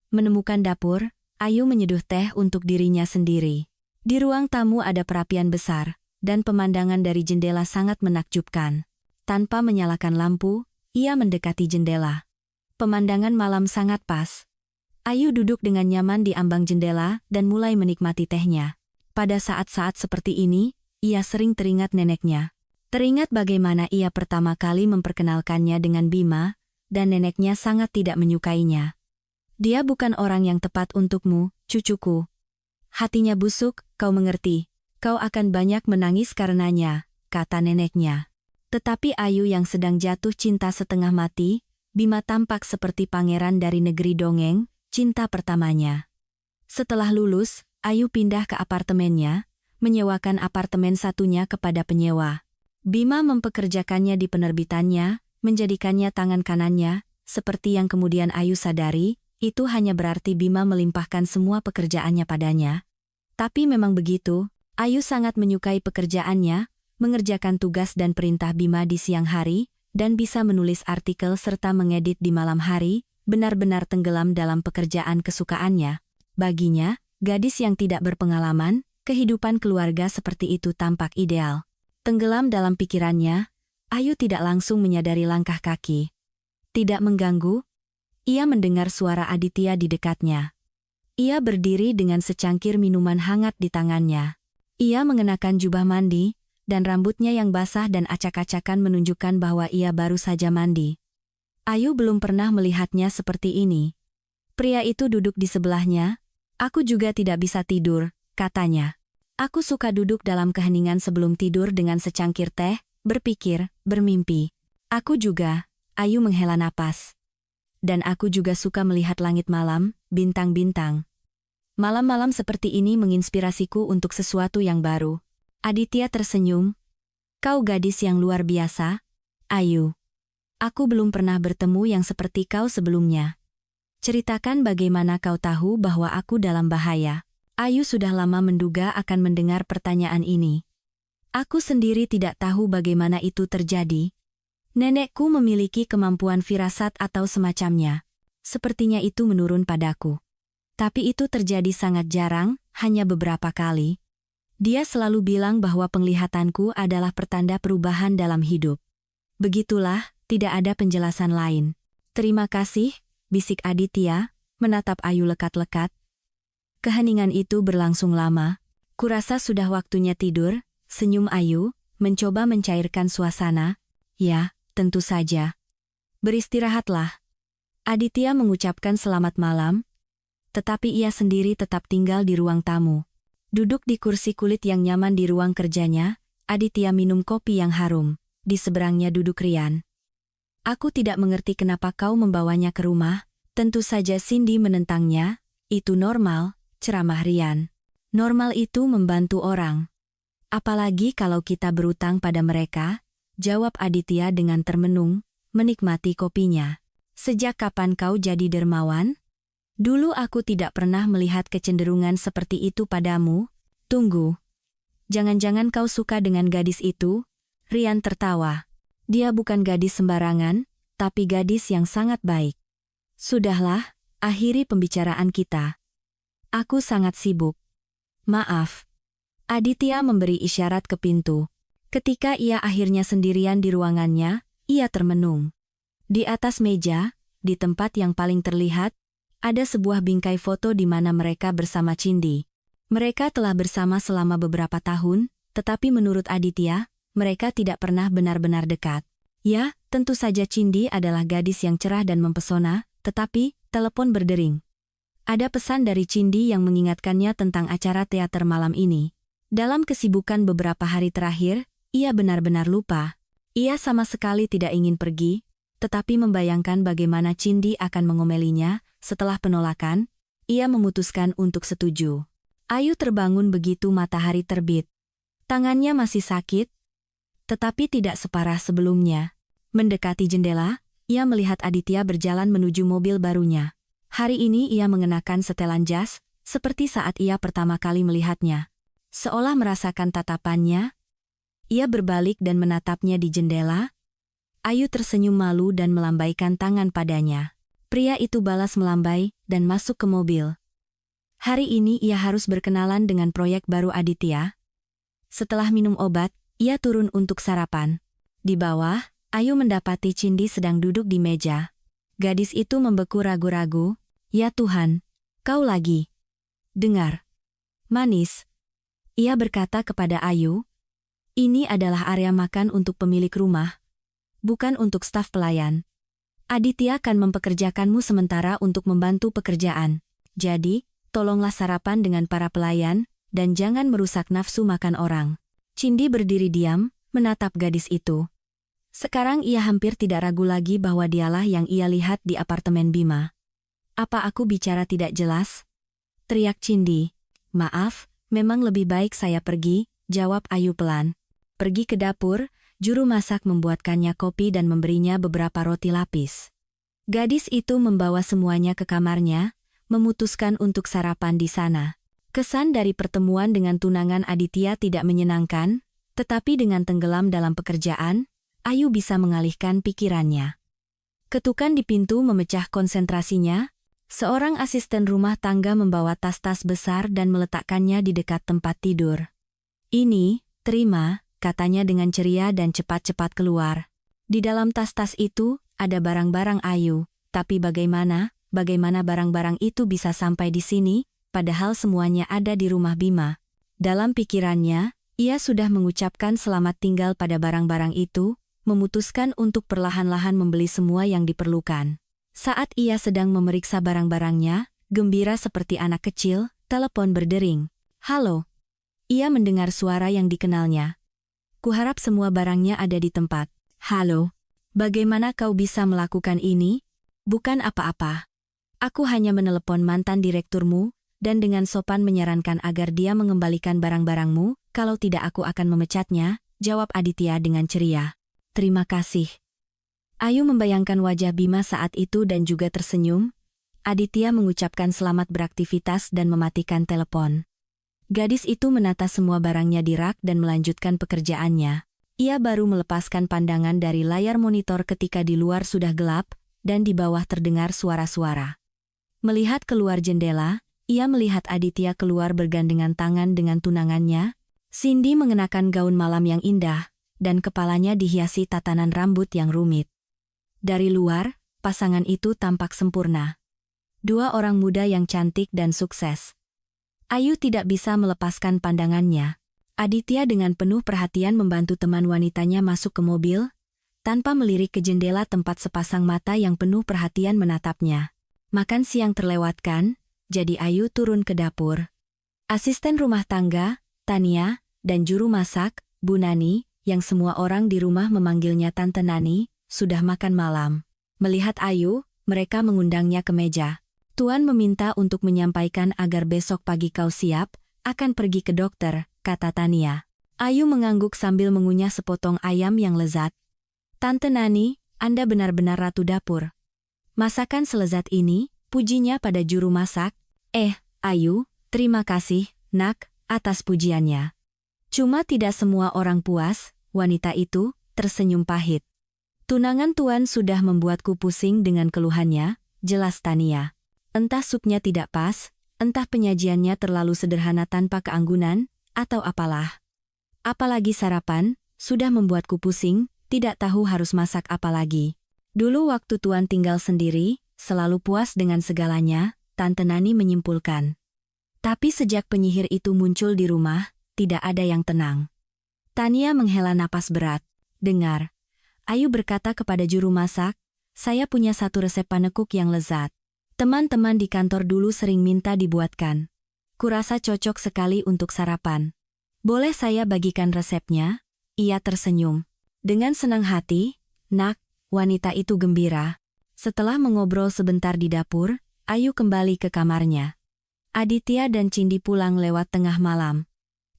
Menemukan dapur, Ayu menyeduh teh untuk dirinya sendiri. Di ruang tamu ada perapian besar, dan pemandangan dari jendela sangat menakjubkan. Tanpa menyalakan lampu, ia mendekati jendela. Pemandangan malam sangat pas. Ayu duduk dengan nyaman di ambang jendela dan mulai menikmati tehnya. Pada saat-saat seperti ini, ia sering teringat neneknya. Teringat bagaimana ia pertama kali memperkenalkannya dengan Bima, dan neneknya sangat tidak menyukainya. "Dia bukan orang yang tepat untukmu, cucuku. Hatinya busuk, kau mengerti. Kau akan banyak menangis karenanya," kata neneknya. Tetapi Ayu yang sedang jatuh cinta setengah mati, Bima tampak seperti pangeran dari negeri dongeng, cinta pertamanya. Setelah lulus, Ayu pindah ke apartemennya, menyewakan apartemen satunya kepada penyewa. Bima mempekerjakannya di penerbitannya, menjadikannya tangan kanannya, seperti yang kemudian Ayu sadari, itu hanya berarti Bima melimpahkan semua pekerjaannya padanya. Tapi memang begitu, Ayu sangat menyukai pekerjaannya, mengerjakan tugas dan perintah Bima di siang hari, dan bisa menulis artikel serta mengedit di malam hari, benar-benar tenggelam dalam pekerjaan kesukaannya. Baginya, gadis yang tidak berpengalaman, kehidupan keluarga seperti itu tampak ideal. Tenggelam dalam pikirannya, Ayu tidak langsung menyadari langkah kaki. Tidak mengganggu, ia mendengar suara Aditya di dekatnya. Ia berdiri dengan secangkir minuman hangat di tangannya. Ia mengenakan jubah mandi, dan rambutnya yang basah dan acak-acakan menunjukkan bahwa ia baru saja mandi. Ayu belum pernah melihatnya seperti ini. Pria itu duduk di sebelahnya. Aku juga tidak bisa tidur, katanya. Aku suka duduk dalam keheningan sebelum tidur dengan secangkir teh, berpikir, bermimpi. Aku juga, Ayu menghela napas. Dan aku juga suka melihat langit malam, bintang-bintang. Malam-malam seperti ini menginspirasiku untuk sesuatu yang baru. Aditya tersenyum. Kau gadis yang luar biasa, Ayu. Aku belum pernah bertemu yang seperti kau sebelumnya. Ceritakan bagaimana kau tahu bahwa aku dalam bahaya. Ayu sudah lama menduga akan mendengar pertanyaan ini. Aku sendiri tidak tahu bagaimana itu terjadi. Nenekku memiliki kemampuan firasat atau semacamnya. Sepertinya itu menurun padaku. Tapi itu terjadi sangat jarang, hanya beberapa kali. Dia selalu bilang bahwa penglihatanku adalah pertanda perubahan dalam hidup. Begitulah, tidak ada penjelasan lain. Terima kasih, bisik Aditya, menatap Ayu lekat-lekat. Keheningan itu berlangsung lama. Kurasa sudah waktunya tidur, senyum Ayu, mencoba mencairkan suasana. Ya, tentu saja. Beristirahatlah. Aditya mengucapkan selamat malam, tetapi ia sendiri tetap tinggal di ruang tamu. Duduk di kursi kulit yang nyaman di ruang kerjanya, Aditya minum kopi yang harum. Di seberangnya duduk Rian. Aku tidak mengerti kenapa kau membawanya ke rumah. Tentu saja Cindy menentangnya. Itu normal, ceramah Rian. Normal itu membantu orang. Apalagi kalau kita berutang pada mereka, jawab Aditya dengan termenung, menikmati kopinya. Sejak kapan kau jadi dermawan? Dulu aku tidak pernah melihat kecenderungan seperti itu padamu. Tunggu. Jangan-jangan kau suka dengan gadis itu? Rian tertawa. Dia bukan gadis sembarangan, tapi gadis yang sangat baik. Sudahlah, akhiri pembicaraan kita. Aku sangat sibuk. Maaf. Aditya memberi isyarat ke pintu. Ketika ia akhirnya sendirian di ruangannya, ia termenung. Di atas meja, di tempat yang paling terlihat, ada sebuah bingkai foto di mana mereka bersama Cindy. Mereka telah bersama selama beberapa tahun, tetapi menurut Aditya, mereka tidak pernah benar-benar dekat. Ya, tentu saja Cindy adalah gadis yang cerah dan mempesona, tetapi, telepon berdering. Ada pesan dari Cindy yang mengingatkannya tentang acara teater malam ini. Dalam kesibukan beberapa hari terakhir, ia benar-benar lupa. Ia sama sekali tidak ingin pergi, tetapi membayangkan bagaimana Cindy akan mengomelinya. Setelah penolakan, ia memutuskan untuk setuju. Ayu terbangun begitu matahari terbit. Tangannya masih sakit, tetapi tidak separah sebelumnya. Mendekati jendela, ia melihat Aditya berjalan menuju mobil barunya. Hari ini ia mengenakan setelan jas, seperti saat ia pertama kali melihatnya. Seolah merasakan tatapannya, ia berbalik dan menatapnya di jendela. Ayu tersenyum malu dan melambaikan tangan padanya. Pria itu balas melambai dan masuk ke mobil. Hari ini ia harus berkenalan dengan proyek baru Aditya. Setelah minum obat, ia turun untuk sarapan. Di bawah, Ayu mendapati Cindy sedang duduk di meja. Gadis itu membeku ragu-ragu. Ya Tuhan, kau lagi. Dengar. Manis. Ia berkata kepada Ayu. Ini adalah area makan untuk pemilik rumah, bukan untuk staf pelayan. Aditya akan mempekerjakanmu sementara untuk membantu pekerjaan. Jadi, tolonglah sarapan dengan para pelayan, dan jangan merusak nafsu makan orang. Cindy berdiri diam, menatap gadis itu. Sekarang ia hampir tidak ragu lagi bahwa dialah yang ia lihat di apartemen Bima. Apa aku bicara tidak jelas? Teriak Cindy. Maaf, memang lebih baik saya pergi, jawab Ayu pelan. Pergi ke dapur. Juru masak membuatkannya kopi dan memberinya beberapa roti lapis. Gadis itu membawa semuanya ke kamarnya, memutuskan untuk sarapan di sana. Kesan dari pertemuan dengan tunangan Aditya tidak menyenangkan, tetapi dengan tenggelam dalam pekerjaan, Ayu bisa mengalihkan pikirannya. Ketukan di pintu memecah konsentrasinya. Seorang asisten rumah tangga membawa tas-tas besar dan meletakkannya di dekat tempat tidur. "Ini, terima," katanya dengan ceria dan cepat-cepat keluar. Di dalam tas-tas itu, ada barang-barang Ayu, tapi bagaimana barang-barang itu bisa sampai di sini, padahal semuanya ada di rumah Bima. Dalam pikirannya, ia sudah mengucapkan selamat tinggal pada barang-barang itu, memutuskan untuk perlahan-lahan membeli semua yang diperlukan. Saat ia sedang memeriksa barang-barangnya, gembira seperti anak kecil, telepon berdering. "Halo." Ia mendengar suara yang dikenalnya. "Kuharap semua barangnya ada di tempat." "Halo. Bagaimana kau bisa melakukan ini?" "Bukan apa-apa. Aku hanya menelepon mantan direkturmu, dan dengan sopan menyarankan agar dia mengembalikan barang-barangmu, kalau tidak aku akan memecatnya," jawab Aditya dengan ceria. "Terima kasih." Ayu membayangkan wajah Bima saat itu dan juga tersenyum. Aditya mengucapkan selamat beraktivitas dan mematikan telepon. Gadis itu menata semua barangnya di rak dan melanjutkan pekerjaannya. Ia baru melepaskan pandangan dari layar monitor ketika di luar sudah gelap, dan di bawah terdengar suara-suara. Melihat keluar jendela, ia melihat Aditya keluar bergandengan tangan dengan tunangannya. Cindy mengenakan gaun malam yang indah, dan kepalanya dihiasi tatanan rambut yang rumit. Dari luar, pasangan itu tampak sempurna. Dua orang muda yang cantik dan sukses. Ayu tidak bisa melepaskan pandangannya. Aditya dengan penuh perhatian membantu teman wanitanya masuk ke mobil, tanpa melirik ke jendela tempat sepasang mata yang penuh perhatian menatapnya. Makan siang terlewatkan, jadi Ayu turun ke dapur. Asisten rumah tangga, Tania, dan juru masak, Bu Nani, yang semua orang di rumah memanggilnya Tante Nani, sudah makan malam. Melihat Ayu, mereka mengundangnya ke meja. "Tuan meminta untuk menyampaikan agar besok pagi kau siap, akan pergi ke dokter," kata Tania. Ayu mengangguk sambil mengunyah sepotong ayam yang lezat. "Tante Nani, Anda benar-benar ratu dapur. Masakan selezat ini," pujinya pada juru masak. Ayu, terima kasih, nak, atas pujiannya. Cuma tidak semua orang puas," wanita itu tersenyum pahit. "Tunangan Tuan sudah membuatku pusing dengan keluhannya," jelas Tania. "Entah supnya tidak pas, entah penyajiannya terlalu sederhana tanpa keanggunan, atau apalah. Apalagi sarapan, sudah membuatku pusing, tidak tahu harus masak apa lagi. Dulu waktu Tuan tinggal sendiri, selalu puas dengan segalanya," Tante Nani menyimpulkan. "Tapi sejak penyihir itu muncul di rumah, tidak ada yang tenang." Tania menghela napas berat. "Dengar," Ayu berkata kepada juru masak, "saya punya satu resep panekuk yang lezat. Teman-teman di kantor dulu sering minta dibuatkan. Kurasa cocok sekali untuk sarapan. Boleh saya bagikan resepnya?" Ia tersenyum. Dengan senang hati, "Nak," wanita itu gembira. Setelah mengobrol sebentar di dapur, Ayu kembali ke kamarnya. Aditya dan Cindy pulang lewat tengah malam.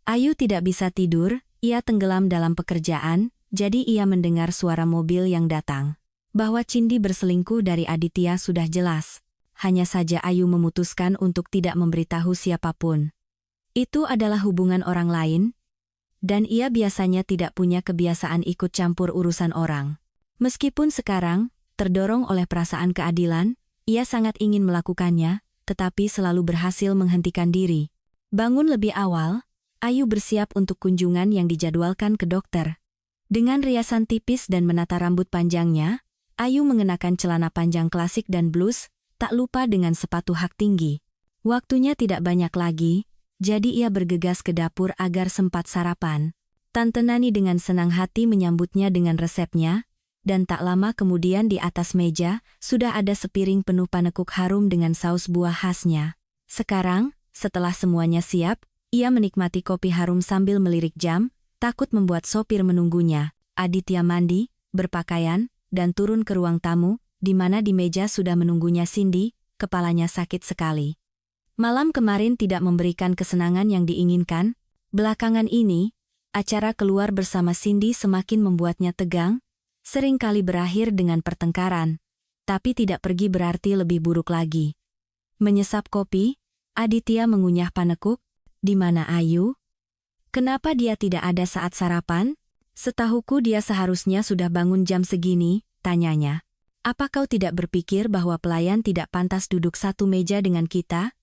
Ayu tidak bisa tidur, ia tenggelam dalam pekerjaan, jadi ia mendengar suara mobil yang datang. Bahwa Cindy berselingkuh dari Aditya sudah jelas. Hanya saja Ayu memutuskan untuk tidak memberitahu siapapun. Itu adalah hubungan orang lain, dan ia biasanya tidak punya kebiasaan ikut campur urusan orang. Meskipun sekarang, terdorong oleh perasaan keadilan, ia sangat ingin melakukannya, tetapi selalu berhasil menghentikan diri. Bangun lebih awal, Ayu bersiap untuk kunjungan yang dijadwalkan ke dokter. Dengan riasan tipis dan menata rambut panjangnya, Ayu mengenakan celana panjang klasik dan blus, tak lupa dengan sepatu hak tinggi. Waktunya tidak banyak lagi, jadi ia bergegas ke dapur agar sempat sarapan. Tante Nani dengan senang hati menyambutnya dengan resepnya, dan tak lama kemudian di atas meja, sudah ada sepiring penuh panekuk harum dengan saus buah khasnya. Sekarang, setelah semuanya siap, ia menikmati kopi harum sambil melirik jam, takut membuat sopir menunggunya. Aditya mandi, berpakaian, dan turun ke ruang tamu, di mana di meja sudah menunggunya Cindy, kepalanya sakit sekali. Malam kemarin tidak memberikan kesenangan yang diinginkan, belakangan ini, acara keluar bersama Cindy semakin membuatnya tegang, seringkali berakhir dengan pertengkaran. Tapi tidak pergi berarti lebih buruk lagi. Menyesap kopi, Aditya mengunyah panekuk. Di mana Ayu? Kenapa dia tidak ada saat sarapan? Setahuku dia seharusnya sudah bangun jam segini, tanyanya. Apa kau tidak berpikir bahwa pelayan tidak pantas duduk satu meja dengan kita?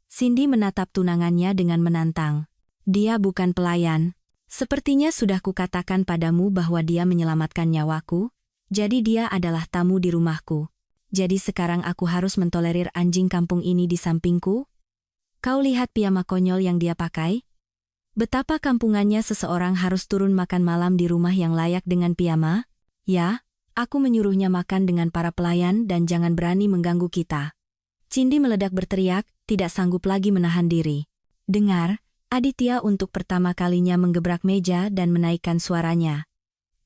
Cindy menatap tunangannya dengan menantang. Dia bukan pelayan. Sepertinya sudah kukatakan padamu bahwa dia menyelamatkan nyawaku, jadi dia adalah tamu di rumahku. Jadi sekarang aku harus mentolerir anjing kampung ini di sampingku? Kau lihat piyama konyol yang dia pakai? Betapa kampungannya seseorang harus turun makan malam di rumah yang layak dengan piyama? Ya, aku menyuruhnya makan dengan para pelayan dan jangan berani mengganggu kita. Cindy meledak berteriak, tidak sanggup lagi menahan diri. Dengar, Aditya untuk pertama kalinya menggebrak meja dan menaikkan suaranya.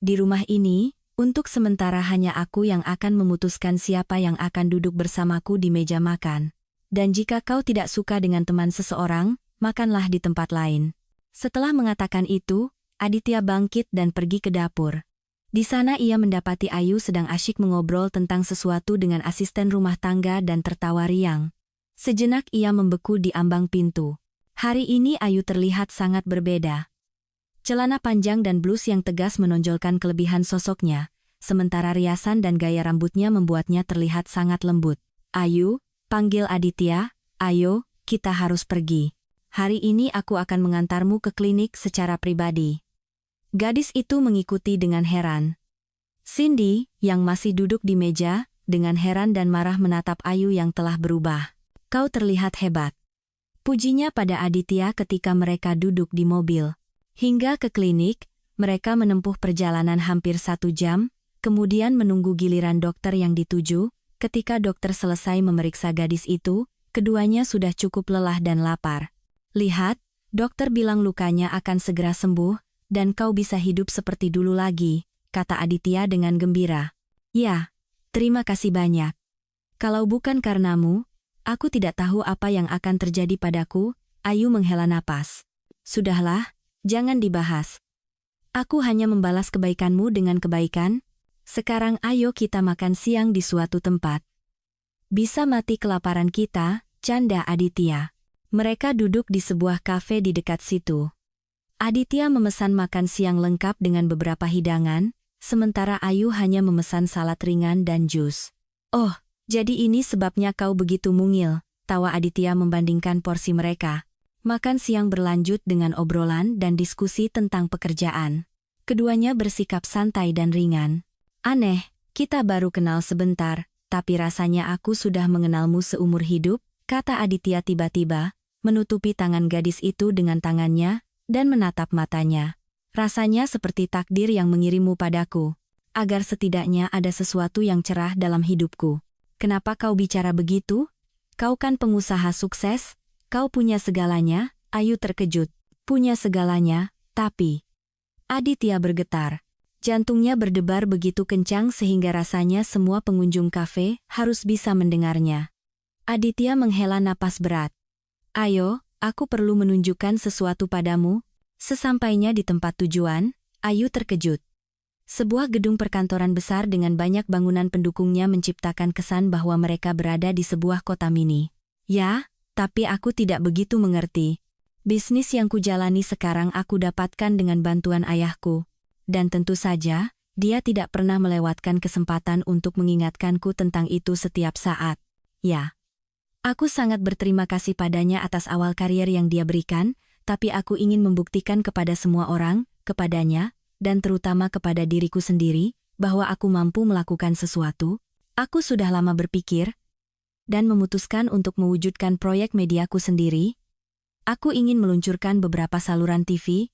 Di rumah ini, untuk sementara hanya aku yang akan memutuskan siapa yang akan duduk bersamaku di meja makan. Dan jika kau tidak suka dengan teman seseorang, makanlah di tempat lain. Setelah mengatakan itu, Aditya bangkit dan pergi ke dapur. Di sana ia mendapati Ayu sedang asyik mengobrol tentang sesuatu dengan asisten rumah tangga dan tertawa riang. Sejenak ia membeku di ambang pintu. Hari ini Ayu terlihat sangat berbeda. Celana panjang dan blus yang tegas menonjolkan kelebihan sosoknya, sementara riasan dan gaya rambutnya membuatnya terlihat sangat lembut. Ayu, panggil Aditya, ayo, kita harus pergi. Hari ini aku akan mengantarmu ke klinik secara pribadi. Gadis itu mengikuti dengan heran. Cindy, yang masih duduk di meja, dengan heran dan marah menatap Ayu yang telah berubah. Kau terlihat hebat. Pujinya pada Aditya ketika mereka duduk di mobil. Hingga ke klinik, mereka menempuh perjalanan hampir 1 jam, kemudian menunggu giliran dokter yang dituju. Ketika dokter selesai memeriksa gadis itu, keduanya sudah cukup lelah dan lapar. Lihat, dokter bilang lukanya akan segera sembuh, dan kau bisa hidup seperti dulu lagi, kata Aditya dengan gembira. Ya, terima kasih banyak. Kalau bukan karenamu, aku tidak tahu apa yang akan terjadi padaku. Ayu menghela napas. Sudahlah, jangan dibahas. Aku hanya membalas kebaikanmu dengan kebaikan. Sekarang ayo kita makan siang di suatu tempat. Bisa mati kelaparan kita, canda Aditya. Mereka duduk di sebuah kafe di dekat situ. Aditya memesan makan siang lengkap dengan beberapa hidangan, sementara Ayu hanya memesan salad ringan dan jus. Oh, jadi ini sebabnya kau begitu mungil, tawa Aditya membandingkan porsi mereka. Makan siang berlanjut dengan obrolan dan diskusi tentang pekerjaan. Keduanya bersikap santai dan ringan. Aneh, kita baru kenal sebentar, tapi rasanya aku sudah mengenalmu seumur hidup, kata Aditya tiba-tiba, menutupi tangan gadis itu dengan tangannya, dan menatap matanya. Rasanya seperti takdir yang mengirimmu padaku, agar setidaknya ada sesuatu yang cerah dalam hidupku. Kenapa kau bicara begitu? Kau kan pengusaha sukses, kau punya segalanya. Ayu terkejut. Punya segalanya, tapi... Aditya bergetar. Jantungnya berdebar begitu kencang sehingga rasanya semua pengunjung kafe harus bisa mendengarnya. Aditya menghela napas berat. Ayo, aku perlu menunjukkan sesuatu padamu. Sesampainya di tempat tujuan, Ayu terkejut. Sebuah gedung perkantoran besar dengan banyak bangunan pendukungnya menciptakan kesan bahwa mereka berada di sebuah kota mini. Ya, tapi aku tidak begitu mengerti. Bisnis yang kujalani sekarang aku dapatkan dengan bantuan ayahku. Dan tentu saja, dia tidak pernah melewatkan kesempatan untuk mengingatkanku tentang itu setiap saat. Ya. Aku sangat berterima kasih padanya atas awal karier yang dia berikan, tapi aku ingin membuktikan kepada semua orang, kepadanya, dan terutama kepada diriku sendiri, bahwa aku mampu melakukan sesuatu. Aku sudah lama berpikir, dan memutuskan untuk mewujudkan proyek mediaku sendiri. Aku ingin meluncurkan beberapa saluran TV,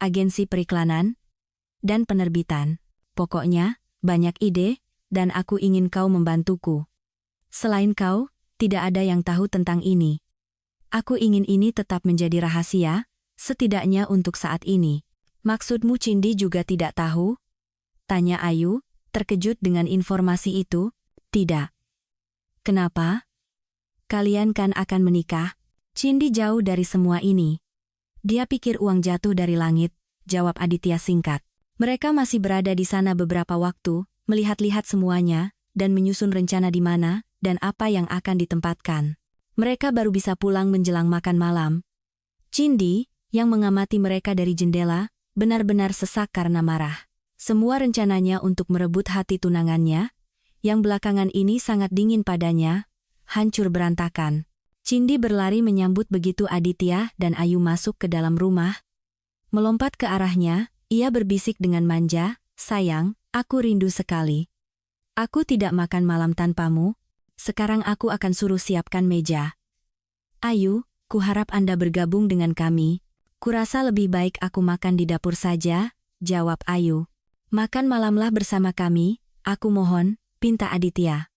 agensi periklanan, dan penerbitan. Pokoknya, banyak ide, dan aku ingin kau membantuku. Selain kau, tidak ada yang tahu tentang ini. Aku ingin ini tetap menjadi rahasia, setidaknya untuk saat ini. Maksudmu Cindy juga tidak tahu? Tanya Ayu, terkejut dengan informasi itu. Tidak. Kenapa? Kalian kan akan menikah? Cindy jauh dari semua ini. Dia pikir uang jatuh dari langit, jawab Aditya singkat. Mereka masih berada di sana beberapa waktu, melihat-lihat semuanya, dan menyusun rencana di mana dan apa yang akan ditempatkan. Mereka baru bisa pulang menjelang makan malam. Cindy, yang mengamati mereka dari jendela, benar-benar sesak karena marah. Semua rencananya untuk merebut hati tunangannya, yang belakangan ini sangat dingin padanya, hancur berantakan. Cindy berlari menyambut begitu Aditya dan Ayu masuk ke dalam rumah. Melompat ke arahnya, ia berbisik dengan manja, "Sayang, aku rindu sekali. Aku tidak makan malam tanpamu. Sekarang aku akan suruh siapkan meja." "Ayu, kuharap Anda bergabung dengan kami. Kurasa lebih baik aku makan di dapur saja," jawab Ayu. "Makan malamlah bersama kami, aku mohon," pinta Aditya.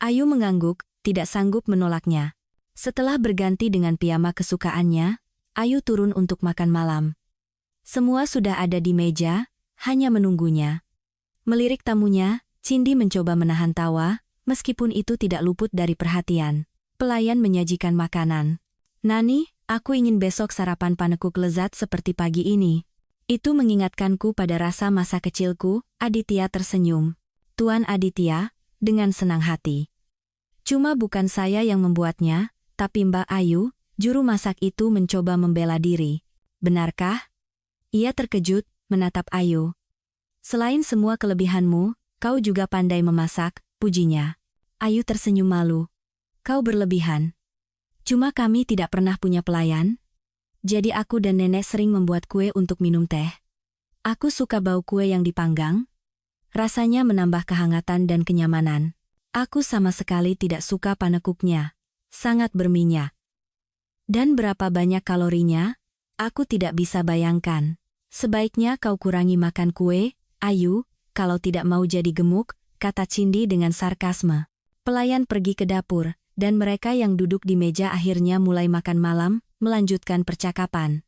Ayu mengangguk, tidak sanggup menolaknya. Setelah berganti dengan piyama kesukaannya, Ayu turun untuk makan malam. Semua sudah ada di meja, hanya menunggunya. Melirik tamunya, Cindy mencoba menahan tawa, meskipun itu tidak luput dari perhatian. Pelayan menyajikan makanan. "Nani, aku ingin besok sarapan panekuk lezat seperti pagi ini. Itu mengingatkanku pada rasa masa kecilku," Aditya tersenyum. "Tuan Aditya," dengan senang hati. "Cuma bukan saya yang membuatnya, tapi Mbak Ayu," juru masak itu mencoba membela diri. "Benarkah?" Ia terkejut, menatap Ayu. "Selain semua kelebihanmu, kau juga pandai memasak," pujinya. Ayu tersenyum malu. "Kau berlebihan. Cuma kami tidak pernah punya pelayan. Jadi aku dan nenek sering membuat kue untuk minum teh. Aku suka bau kue yang dipanggang. Rasanya menambah kehangatan dan kenyamanan. Aku sama sekali tidak suka panekuknya. Sangat berminyak. Dan berapa banyak kalorinya? Aku tidak bisa bayangkan. Sebaiknya kau kurangi makan kue, Ayu, kalau tidak mau jadi gemuk," kata Cindy dengan sarkasme. Pelayan pergi ke dapur, dan mereka yang duduk di meja akhirnya mulai makan malam, melanjutkan percakapan.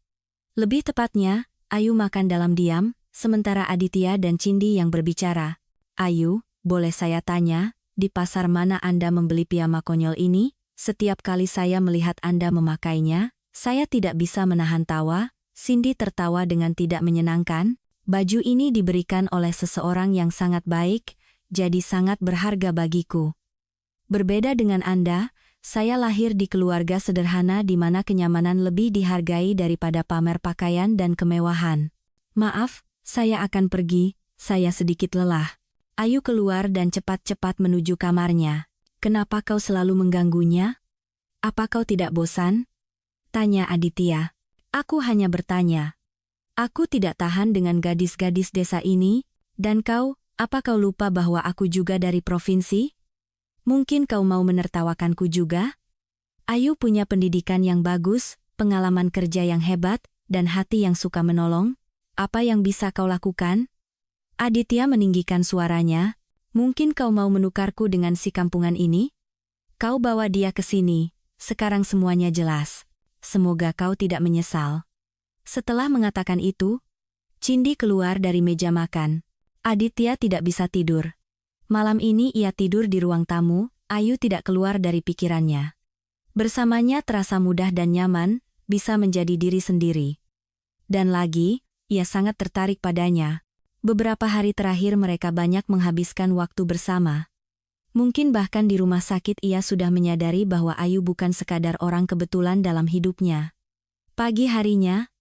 Lebih tepatnya, Ayu makan dalam diam, sementara Aditya dan Cindy yang berbicara. "Ayu, boleh saya tanya, di pasar mana Anda membeli piyama konyol ini? Setiap kali saya melihat Anda memakainya, saya tidak bisa menahan tawa." Cindy tertawa dengan tidak menyenangkan. "Baju ini diberikan oleh seseorang yang sangat baik, jadi sangat berharga bagiku. Berbeda dengan Anda, saya lahir di keluarga sederhana di mana kenyamanan lebih dihargai daripada pamer pakaian dan kemewahan. Maaf, saya akan pergi, saya sedikit lelah." Ayu keluar dan cepat-cepat menuju kamarnya. "Kenapa kau selalu mengganggunya? Apa kau tidak bosan?" tanya Aditya. "Aku hanya bertanya. Aku tidak tahan dengan gadis-gadis desa ini, dan kau, apa kau lupa bahwa aku juga dari provinsi? Mungkin kau mau menertawakanku juga?" Ayu punya pendidikan yang bagus, pengalaman kerja yang hebat, dan hati yang suka menolong. Apa yang bisa kau lakukan? Aditya meninggikan suaranya. "Mungkin kau mau menukarku dengan si kampungan ini? Kau bawa dia ke sini, sekarang semuanya jelas. Semoga kau tidak menyesal." Setelah mengatakan itu, Cindy keluar dari meja makan. Aditya tidak bisa tidur. Malam ini ia tidur di ruang tamu, Ayu tidak keluar dari pikirannya. Bersamanya terasa mudah dan nyaman, bisa menjadi diri sendiri. Dan lagi, ia sangat tertarik padanya. Beberapa hari terakhir mereka banyak menghabiskan waktu bersama. Mungkin bahkan di rumah sakit ia sudah menyadari bahwa Ayu bukan sekadar orang kebetulan dalam hidupnya. Pagi harinya,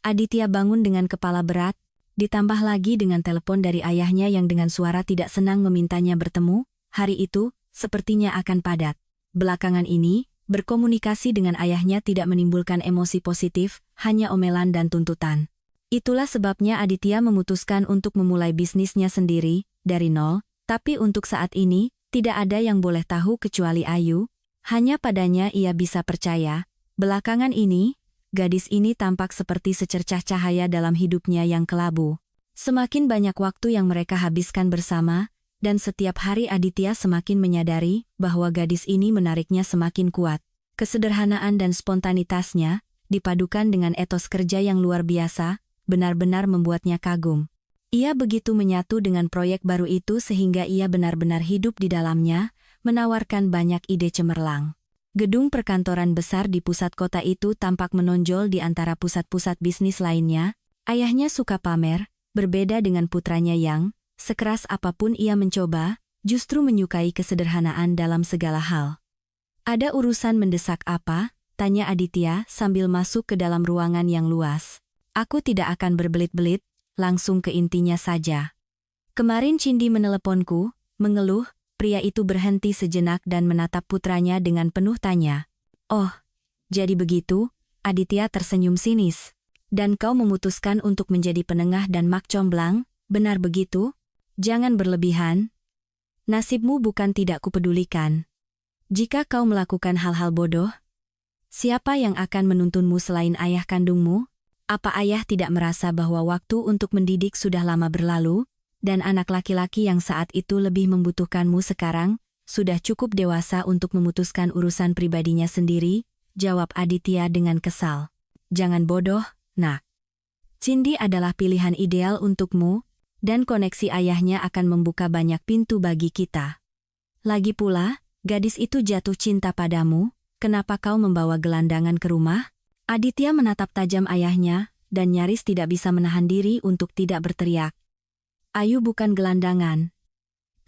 Aditya bangun dengan kepala berat, ditambah lagi dengan telepon dari ayahnya yang dengan suara tidak senang memintanya bertemu. Hari itu, sepertinya akan padat. Belakangan ini, berkomunikasi dengan ayahnya tidak menimbulkan emosi positif, hanya omelan dan tuntutan. Itulah sebabnya Aditya memutuskan untuk memulai bisnisnya sendiri, dari nol, tapi untuk saat ini, tidak ada yang boleh tahu kecuali Ayu, hanya padanya ia bisa percaya. Belakangan ini, gadis ini tampak seperti secercah cahaya dalam hidupnya yang kelabu. Semakin banyak waktu yang mereka habiskan bersama, dan setiap hari Aditya semakin menyadari bahwa gadis ini menariknya semakin kuat. Kesederhanaan dan spontanitasnya, dipadukan dengan etos kerja yang luar biasa, benar-benar membuatnya kagum. Ia begitu menyatu dengan proyek baru itu sehingga ia benar-benar hidup di dalamnya, menawarkan banyak ide cemerlang. Gedung perkantoran besar di pusat kota itu tampak menonjol di antara pusat-pusat bisnis lainnya. Ayahnya suka pamer, berbeda dengan putranya yang, sekeras apapun ia mencoba, justru menyukai kesederhanaan dalam segala hal. Ada urusan mendesak apa? Tanya Aditya sambil masuk ke dalam ruangan yang luas. Aku tidak akan berbelit-belit, langsung ke intinya saja. Kemarin Cindy meneleponku, mengeluh, pria itu berhenti sejenak dan menatap putranya dengan penuh tanya. Oh, jadi begitu? Aditya tersenyum sinis. Dan kau memutuskan untuk menjadi penengah dan mak comblang, benar begitu? Jangan berlebihan. Nasibmu bukan tidak kupedulikan. Jika kau melakukan hal-hal bodoh, siapa yang akan menuntunmu selain ayah kandungmu? Apa ayah tidak merasa bahwa waktu untuk mendidik sudah lama berlalu, dan anak laki-laki yang saat itu lebih membutuhkanmu sekarang, sudah cukup dewasa untuk memutuskan urusan pribadinya sendiri? Jawab Aditya dengan kesal. Jangan bodoh, nak. Cindy adalah pilihan ideal untukmu, dan koneksi ayahnya akan membuka banyak pintu bagi kita. Lagi pula, gadis itu jatuh cinta padamu, kenapa kau membawa gelandangan ke rumah? Aditya menatap tajam ayahnya, dan nyaris tidak bisa menahan diri untuk tidak berteriak. Ayu bukan gelandangan,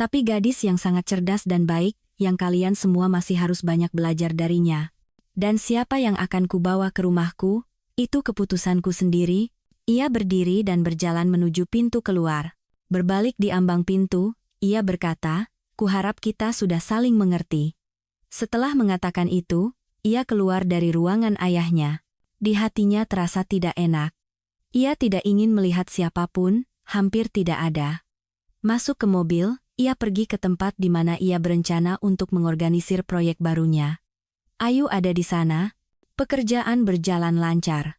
tapi gadis yang sangat cerdas dan baik, yang kalian semua masih harus banyak belajar darinya. Dan siapa yang akan kubawa ke rumahku, itu keputusanku sendiri. Ia berdiri dan berjalan menuju pintu keluar. Berbalik di ambang pintu, ia berkata, kuharap kita sudah saling mengerti. Setelah mengatakan itu, ia keluar dari ruangan ayahnya. Di hatinya terasa tidak enak. Ia tidak ingin melihat siapapun, hampir tidak ada. Masuk ke mobil, ia pergi ke tempat di mana ia berencana untuk mengorganisir proyek barunya. Ayu ada di sana, pekerjaan berjalan lancar.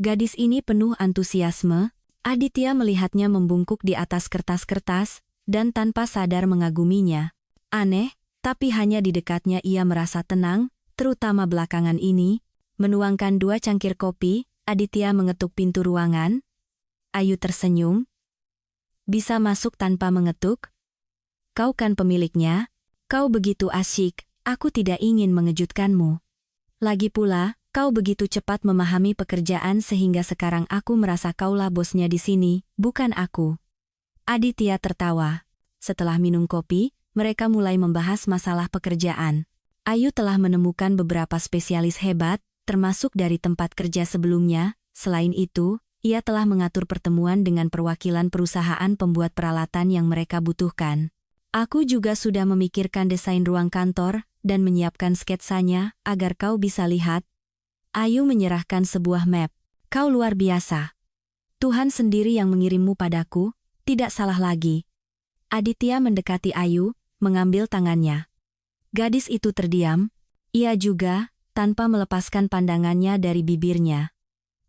Gadis ini penuh antusiasme, Aditya melihatnya membungkuk di atas kertas-kertas, dan tanpa sadar mengaguminya. Aneh, tapi hanya di dekatnya ia merasa tenang, terutama belakangan ini. Menuangkan 2 cangkir kopi, Aditya mengetuk pintu ruangan. Ayu tersenyum. Bisa masuk tanpa mengetuk? Kau kan pemiliknya, kau begitu asyik, aku tidak ingin mengejutkanmu. Lagi pula, kau begitu cepat memahami pekerjaan sehingga sekarang aku merasa kaulah bosnya di sini, bukan aku. Aditya tertawa. Setelah minum kopi, mereka mulai membahas masalah pekerjaan. Ayu telah menemukan beberapa spesialis hebat, termasuk dari tempat kerja sebelumnya. Selain itu, ia telah mengatur pertemuan dengan perwakilan perusahaan pembuat peralatan yang mereka butuhkan. Aku juga sudah memikirkan desain ruang kantor dan menyiapkan sketsanya agar kau bisa lihat. Ayu menyerahkan sebuah map. Kau luar biasa. Tuhan sendiri yang mengirimmu padaku, tidak salah lagi. Aditya mendekati Ayu, mengambil tangannya. Gadis itu terdiam, ia juga, tanpa melepaskan pandangannya dari bibirnya.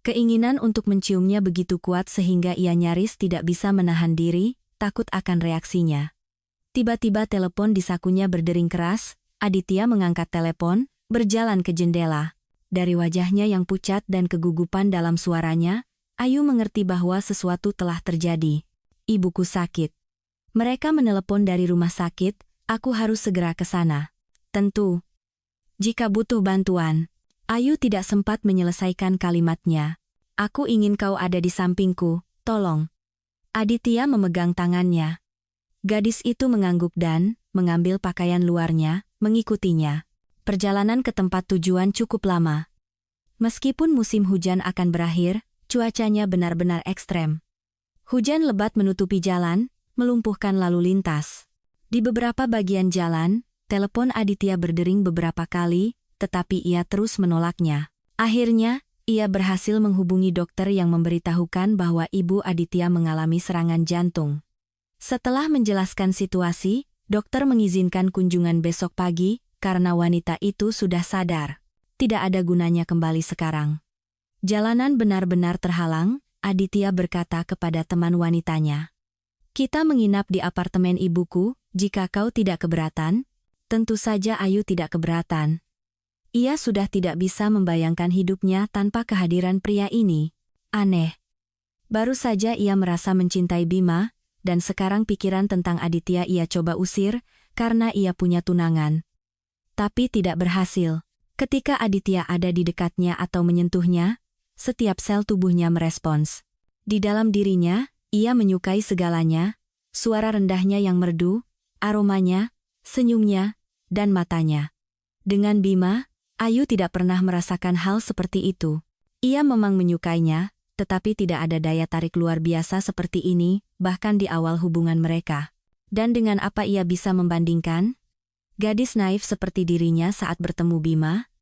Keinginan untuk menciumnya begitu kuat sehingga ia nyaris tidak bisa menahan diri, takut akan reaksinya. Tiba-tiba telepon di sakunya berdering keras, Aditya mengangkat telepon, berjalan ke jendela. Dari wajahnya yang pucat dan kegugupan dalam suaranya, Ayu mengerti bahwa sesuatu telah terjadi. Ibuku sakit. Mereka menelepon dari rumah sakit, aku harus segera ke sana. Tentu. Jika butuh bantuan. Ayu tidak sempat menyelesaikan kalimatnya. Aku ingin kau ada di sampingku, tolong. Aditya memegang tangannya. Gadis itu mengangguk dan, mengambil pakaian luarnya, mengikutinya. Perjalanan ke tempat tujuan cukup lama. Meskipun musim hujan akan berakhir, cuacanya benar-benar ekstrem. Hujan lebat menutupi jalan, melumpuhkan lalu lintas. Di beberapa bagian jalan, telepon Aditya berdering beberapa kali, tetapi ia terus menolaknya. Akhirnya, ia berhasil menghubungi dokter yang memberitahukan bahwa ibu Aditya mengalami serangan jantung. Setelah menjelaskan situasi, dokter mengizinkan kunjungan besok pagi, karena wanita itu sudah sadar. Tidak ada gunanya kembali sekarang. Jalanan benar-benar terhalang, Aditya berkata kepada teman wanitanya. Kita menginap di apartemen ibuku, jika kau tidak keberatan. Tentu saja Ayu tidak keberatan. Ia sudah tidak bisa membayangkan hidupnya tanpa kehadiran pria ini. Aneh. Baru saja ia merasa mencintai Bima, dan sekarang pikiran tentang Aditya ia coba usir, karena ia punya tunangan. Tapi tidak berhasil. Ketika Aditya ada di dekatnya atau menyentuhnya, setiap sel tubuhnya merespons. Di dalam dirinya, ia menyukai segalanya, suara rendahnya yang merdu, aromanya, senyumnya, dan matanya. Dengan Bima, Ayu tidak pernah merasakan hal seperti itu. Ia memang menyukainya, tetapi tidak ada daya tarik luar biasa seperti ini, bahkan di awal hubungan mereka. Dan dengan apa ia bisa membandingkan? Gadis naif seperti dirinya saat bertemu Bima.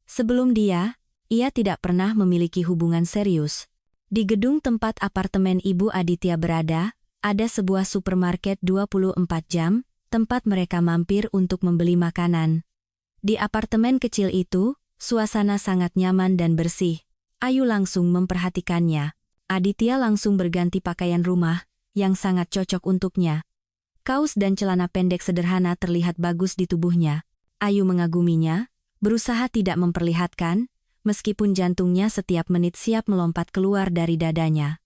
Sebelum dia, ia tidak pernah memiliki hubungan serius. Di gedung tempat apartemen Ibu Aditya berada, ada sebuah supermarket 24 jam, tempat mereka mampir untuk membeli makanan. Di apartemen kecil itu, suasana sangat nyaman dan bersih. Ayu langsung memperhatikannya. Aditya langsung berganti pakaian rumah, yang sangat cocok untuknya. Kaos dan celana pendek sederhana terlihat bagus di tubuhnya. Ayu mengaguminya, berusaha tidak memperlihatkan, meskipun jantungnya setiap menit siap melompat keluar dari dadanya.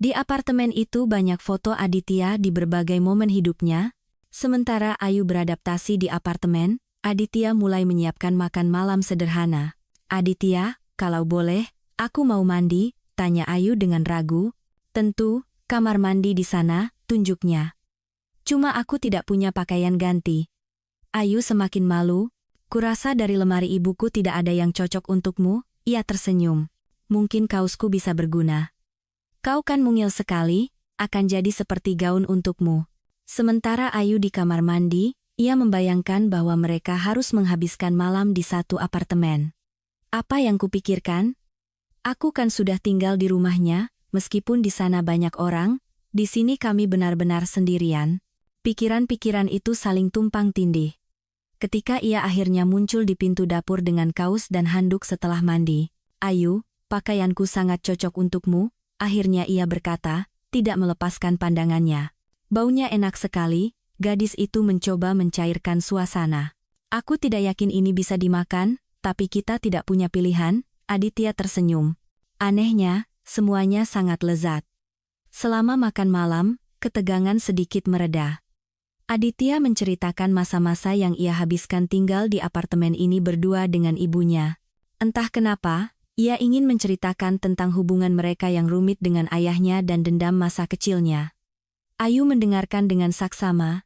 Di apartemen itu banyak foto Aditya di berbagai momen hidupnya. Sementara Ayu beradaptasi di apartemen, Aditya mulai menyiapkan makan malam sederhana. "Aditya, kalau boleh, aku mau mandi," tanya Ayu dengan ragu. "Tentu, kamar mandi di sana," tunjuknya. "Cuma aku tidak punya pakaian ganti." Ayu semakin malu. "Kurasa dari lemari ibuku tidak ada yang cocok untukmu," ia tersenyum. "Mungkin kaosku bisa berguna. Kau kan mungil sekali, akan jadi seperti gaun untukmu." Sementara Ayu di kamar mandi, ia membayangkan bahwa mereka harus menghabiskan malam di satu apartemen. "Apa yang kupikirkan? Aku kan sudah tinggal di rumahnya, meskipun di sana banyak orang, di sini kami benar-benar sendirian." Pikiran-pikiran itu saling tumpang tindih. Ketika ia akhirnya muncul di pintu dapur dengan kaos dan handuk setelah mandi, "Ayu, pakaianku sangat cocok untukmu," akhirnya ia berkata, tidak melepaskan pandangannya. Baunya enak sekali, gadis itu mencoba mencairkan suasana. "Aku tidak yakin ini bisa dimakan, tapi kita tidak punya pilihan," Aditya tersenyum. Anehnya, semuanya sangat lezat. Selama makan malam, ketegangan sedikit mereda. Aditya menceritakan masa-masa yang ia habiskan tinggal di apartemen ini berdua dengan ibunya. Entah kenapa, ia ingin menceritakan tentang hubungan mereka yang rumit dengan ayahnya dan dendam masa kecilnya. Ayu mendengarkan dengan saksama,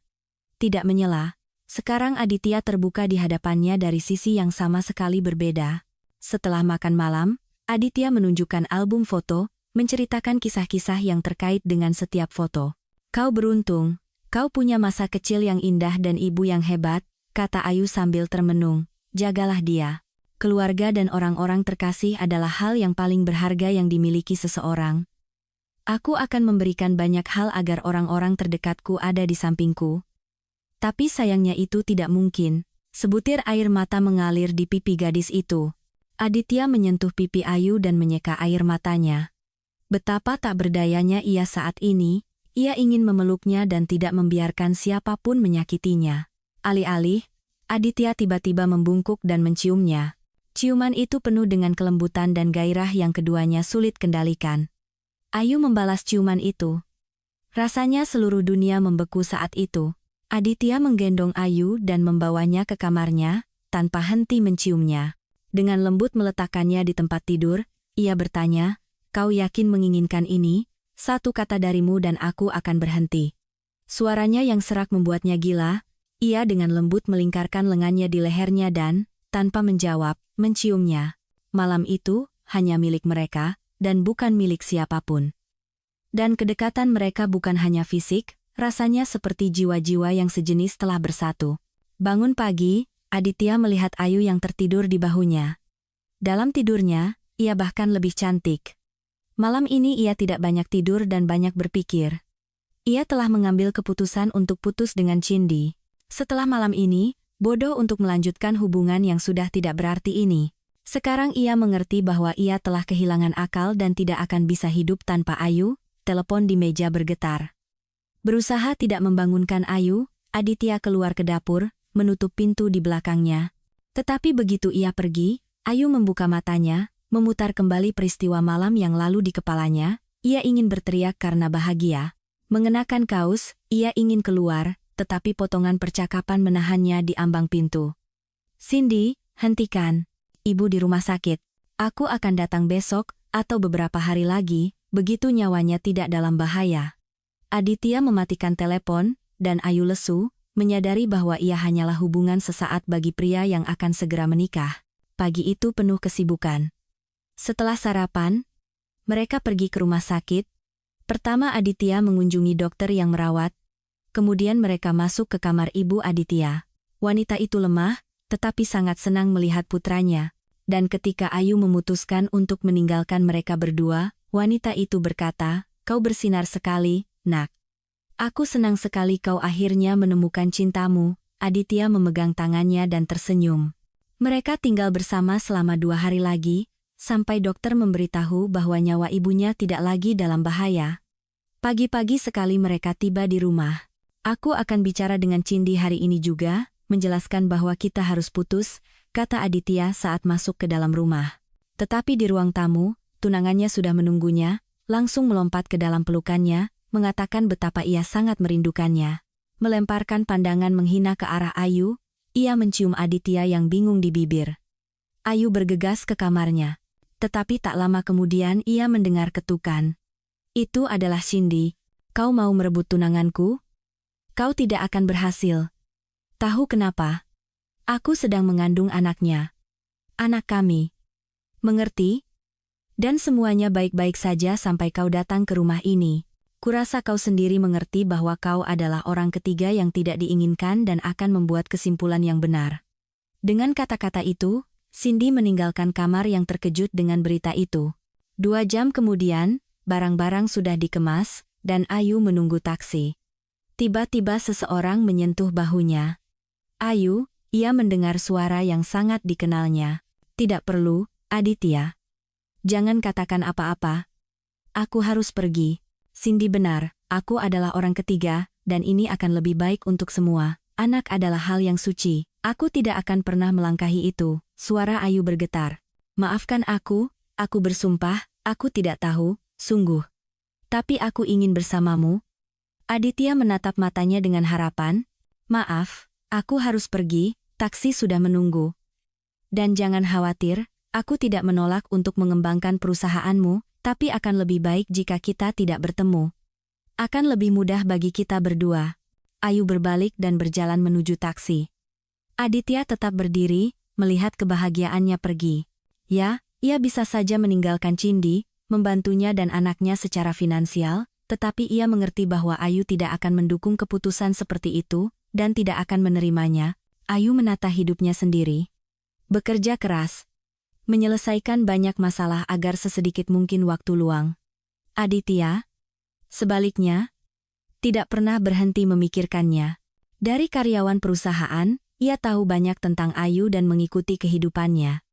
tidak menyela. Sekarang Aditya terbuka di hadapannya dari sisi yang sama sekali berbeda. Setelah makan malam, Aditya menunjukkan album foto, menceritakan kisah-kisah yang terkait dengan setiap foto. "Kau beruntung. Kau punya masa kecil yang indah dan ibu yang hebat," kata Ayu sambil termenung. "Jagalah dia. Keluarga dan orang-orang terkasih adalah hal yang paling berharga yang dimiliki seseorang. Aku akan memberikan banyak hal agar orang-orang terdekatku ada di sampingku. Tapi sayangnya itu tidak mungkin." Sebutir air mata mengalir di pipi gadis itu. Aditya menyentuh pipi Ayu dan menyeka air matanya. Betapa tak berdayanya ia saat ini. Ia ingin memeluknya dan tidak membiarkan siapapun menyakitinya. Alih-alih, Aditya tiba-tiba membungkuk dan menciumnya. Ciuman itu penuh dengan kelembutan dan gairah yang keduanya sulit kendalikan. Ayu membalas ciuman itu. Rasanya seluruh dunia membeku saat itu. Aditya menggendong Ayu dan membawanya ke kamarnya, tanpa henti menciumnya. Dengan lembut meletakkannya di tempat tidur, ia bertanya, "Kau yakin menginginkan ini? Satu kata darimu dan aku akan berhenti." Suaranya yang serak membuatnya gila. Ia dengan lembut melingkarkan lengannya di lehernya dan, tanpa menjawab, menciumnya. Malam itu, hanya milik mereka, dan bukan milik siapapun. Dan kedekatan mereka bukan hanya fisik, rasanya seperti jiwa-jiwa yang sejenis telah bersatu. Bangun pagi, Aditya melihat Ayu yang tertidur di bahunya. Dalam tidurnya, ia bahkan lebih cantik. Malam ini ia tidak banyak tidur dan banyak berpikir. Ia telah mengambil keputusan untuk putus dengan Cindy. Setelah malam ini, bodoh untuk melanjutkan hubungan yang sudah tidak berarti ini. Sekarang ia mengerti bahwa ia telah kehilangan akal dan tidak akan bisa hidup tanpa Ayu. Telepon di meja bergetar. Berusaha tidak membangunkan Ayu, Aditya keluar ke dapur, menutup pintu di belakangnya. Tetapi begitu ia pergi, Ayu membuka matanya, memutar kembali peristiwa malam yang lalu di kepalanya. Ia ingin berteriak karena bahagia. Mengenakan kaos, ia ingin keluar, tetapi potongan percakapan menahannya di ambang pintu. "Cindy, hentikan. Ibu di rumah sakit. Aku akan datang besok, atau beberapa hari lagi, begitu nyawanya tidak dalam bahaya." Aditya mematikan telepon, dan Ayu lesu, menyadari bahwa ia hanyalah hubungan sesaat bagi pria yang akan segera menikah. Pagi itu penuh kesibukan. Setelah sarapan, mereka pergi ke rumah sakit. Pertama Aditya mengunjungi dokter yang merawat, kemudian mereka masuk ke kamar ibu Aditya. Wanita itu lemah, tetapi sangat senang melihat putranya. Dan ketika Ayu memutuskan untuk meninggalkan mereka berdua, wanita itu berkata, "Kau bersinar sekali, nak. Aku senang sekali kau akhirnya menemukan cintamu." Aditya memegang tangannya dan tersenyum. Mereka tinggal bersama selama 2 hari lagi, sampai dokter memberitahu bahwa nyawa ibunya tidak lagi dalam bahaya. Pagi-pagi sekali mereka tiba di rumah. "Aku akan bicara dengan Cindy hari ini juga, menjelaskan bahwa kita harus putus," kata Aditya saat masuk ke dalam rumah. Tetapi di ruang tamu, tunangannya sudah menunggunya, langsung melompat ke dalam pelukannya, mengatakan betapa ia sangat merindukannya. Melemparkan pandangan menghina ke arah Ayu, ia mencium Aditya yang bingung di bibir. Ayu bergegas ke kamarnya. Tetapi tak lama kemudian ia mendengar ketukan. "Itu adalah Cindy. Kau mau merebut tunanganku? Kau tidak akan berhasil. Tahu kenapa? Aku sedang mengandung anaknya. Anak kami. Mengerti? Dan semuanya baik-baik saja sampai kau datang ke rumah ini. Kurasa kau sendiri mengerti bahwa kau adalah orang ketiga yang tidak diinginkan dan akan membuat kesimpulan yang benar." Dengan kata-kata itu, Cindy meninggalkan kamar yang terkejut dengan berita itu. 2 jam kemudian, barang-barang sudah dikemas, dan Ayu menunggu taksi. Tiba-tiba seseorang menyentuh bahunya. "Ayu," ia mendengar suara yang sangat dikenalnya. "Tidak perlu, Aditya. Jangan katakan apa-apa. Aku harus pergi." "Cindy benar, aku adalah orang ketiga, dan ini akan lebih baik untuk semua. Anak adalah hal yang suci. Aku tidak akan pernah melangkahi itu." Suara Ayu bergetar. "Maafkan aku bersumpah, aku tidak tahu, sungguh. Tapi aku ingin bersamamu." Aditya menatap matanya dengan harapan. "Maaf, aku harus pergi, taksi sudah menunggu. Dan jangan khawatir, aku tidak menolak untuk mengembangkan perusahaanmu, tapi akan lebih baik jika kita tidak bertemu. Akan lebih mudah bagi kita berdua." Ayu berbalik dan berjalan menuju taksi. Aditya tetap berdiri, melihat kebahagiaannya pergi. Ya, ia bisa saja meninggalkan Cindy, membantunya dan anaknya secara finansial, tetapi ia mengerti bahwa Ayu tidak akan mendukung keputusan seperti itu, dan tidak akan menerimanya. Ayu menata hidupnya sendiri. Bekerja keras. Menyelesaikan banyak masalah agar sesedikit mungkin waktu luang. Aditya, sebaliknya, tidak pernah berhenti memikirkannya. Dari karyawan perusahaan, ia tahu banyak tentang Ayu dan mengikuti kehidupannya.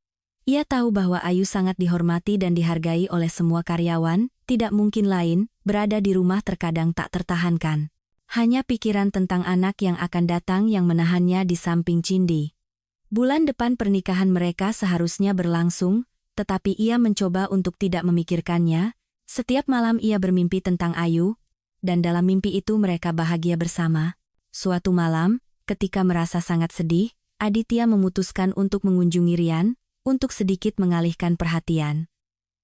Ia tahu bahwa Ayu sangat dihormati dan dihargai oleh semua karyawan, tidak mungkin lain, berada di rumah terkadang tak tertahankan. Hanya pikiran tentang anak yang akan datang yang menahannya di samping Cindy. Bulan depan pernikahan mereka seharusnya berlangsung, tetapi ia mencoba untuk tidak memikirkannya. Setiap malam ia bermimpi tentang Ayu, dan dalam mimpi itu mereka bahagia bersama. Suatu malam, ketika merasa sangat sedih, Aditya memutuskan untuk mengunjungi Rian, untuk sedikit mengalihkan perhatian.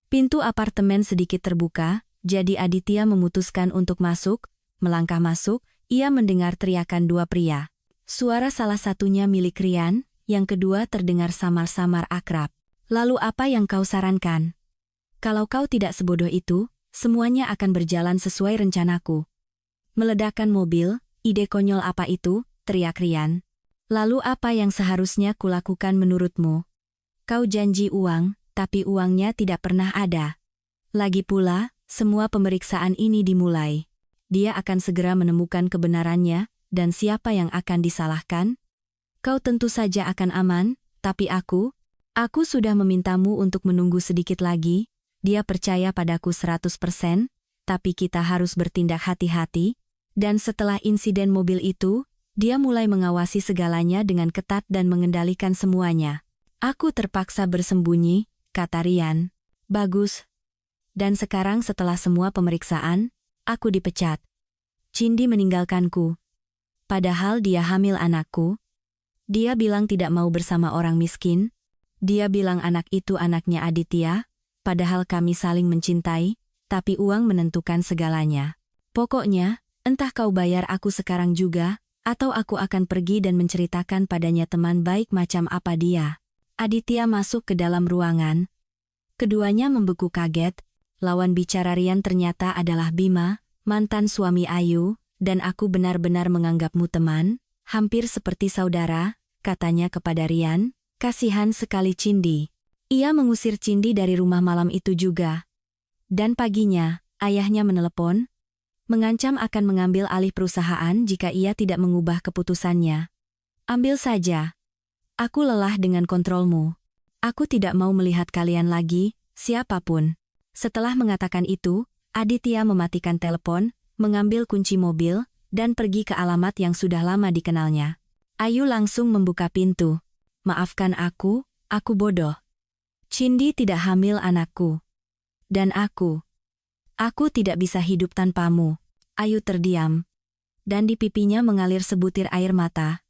Pintu apartemen sedikit terbuka, jadi Aditya memutuskan untuk masuk. Melangkah masuk, ia mendengar teriakan 2 pria. Suara salah satunya milik Rian, yang kedua terdengar samar-samar akrab. "Lalu apa yang kau sarankan? Kalau kau tidak sebodoh itu, semuanya akan berjalan sesuai rencanaku." "Meledakkan mobil, ide konyol apa itu?" teriak Rian. "Lalu apa yang seharusnya kulakukan menurutmu? Kau janji uang, tapi uangnya tidak pernah ada. Lagi pula, semua pemeriksaan ini dimulai. Dia akan segera menemukan kebenarannya, dan siapa yang akan disalahkan? Kau tentu saja akan aman, tapi aku sudah memintamu untuk menunggu sedikit lagi. Dia percaya padaku 100%, tapi kita harus bertindak hati-hati." Dan setelah insiden mobil itu, dia mulai mengawasi segalanya dengan ketat dan mengendalikan semuanya. "Aku terpaksa bersembunyi," kata Rian. "Bagus. Dan sekarang setelah semua pemeriksaan, aku dipecat. Cindy meninggalkanku. Padahal dia hamil anakku. Dia bilang tidak mau bersama orang miskin. Dia bilang anak itu anaknya Aditya, padahal kami saling mencintai, tapi uang menentukan segalanya. Pokoknya, entah kau bayar aku sekarang juga, Atau aku akan pergi dan menceritakan padanya teman baik macam apa dia. Aditya masuk ke dalam ruangan. Keduanya membeku kaget. Lawan bicara Rian ternyata adalah Bima, mantan suami Ayu, dan aku benar-benar menganggapmu teman, hampir seperti saudara, katanya kepada Rian. Kasihan sekali Cindi. Ia mengusir Cindi dari rumah malam itu juga. Dan paginya, ayahnya menelepon, mengancam akan mengambil alih perusahaan jika ia tidak mengubah keputusannya. Ambil saja. Aku lelah dengan kontrolmu. Aku tidak mau melihat kalian lagi, siapapun. Setelah mengatakan itu, Aditya mematikan telepon, mengambil kunci mobil, dan pergi ke alamat yang sudah lama dikenalnya. Ayu langsung membuka pintu. Maafkan aku bodoh. Cindi tidak hamil anakku. Dan aku tidak bisa hidup tanpamu. Ayu terdiam. Dan di pipinya mengalir sebutir air mata.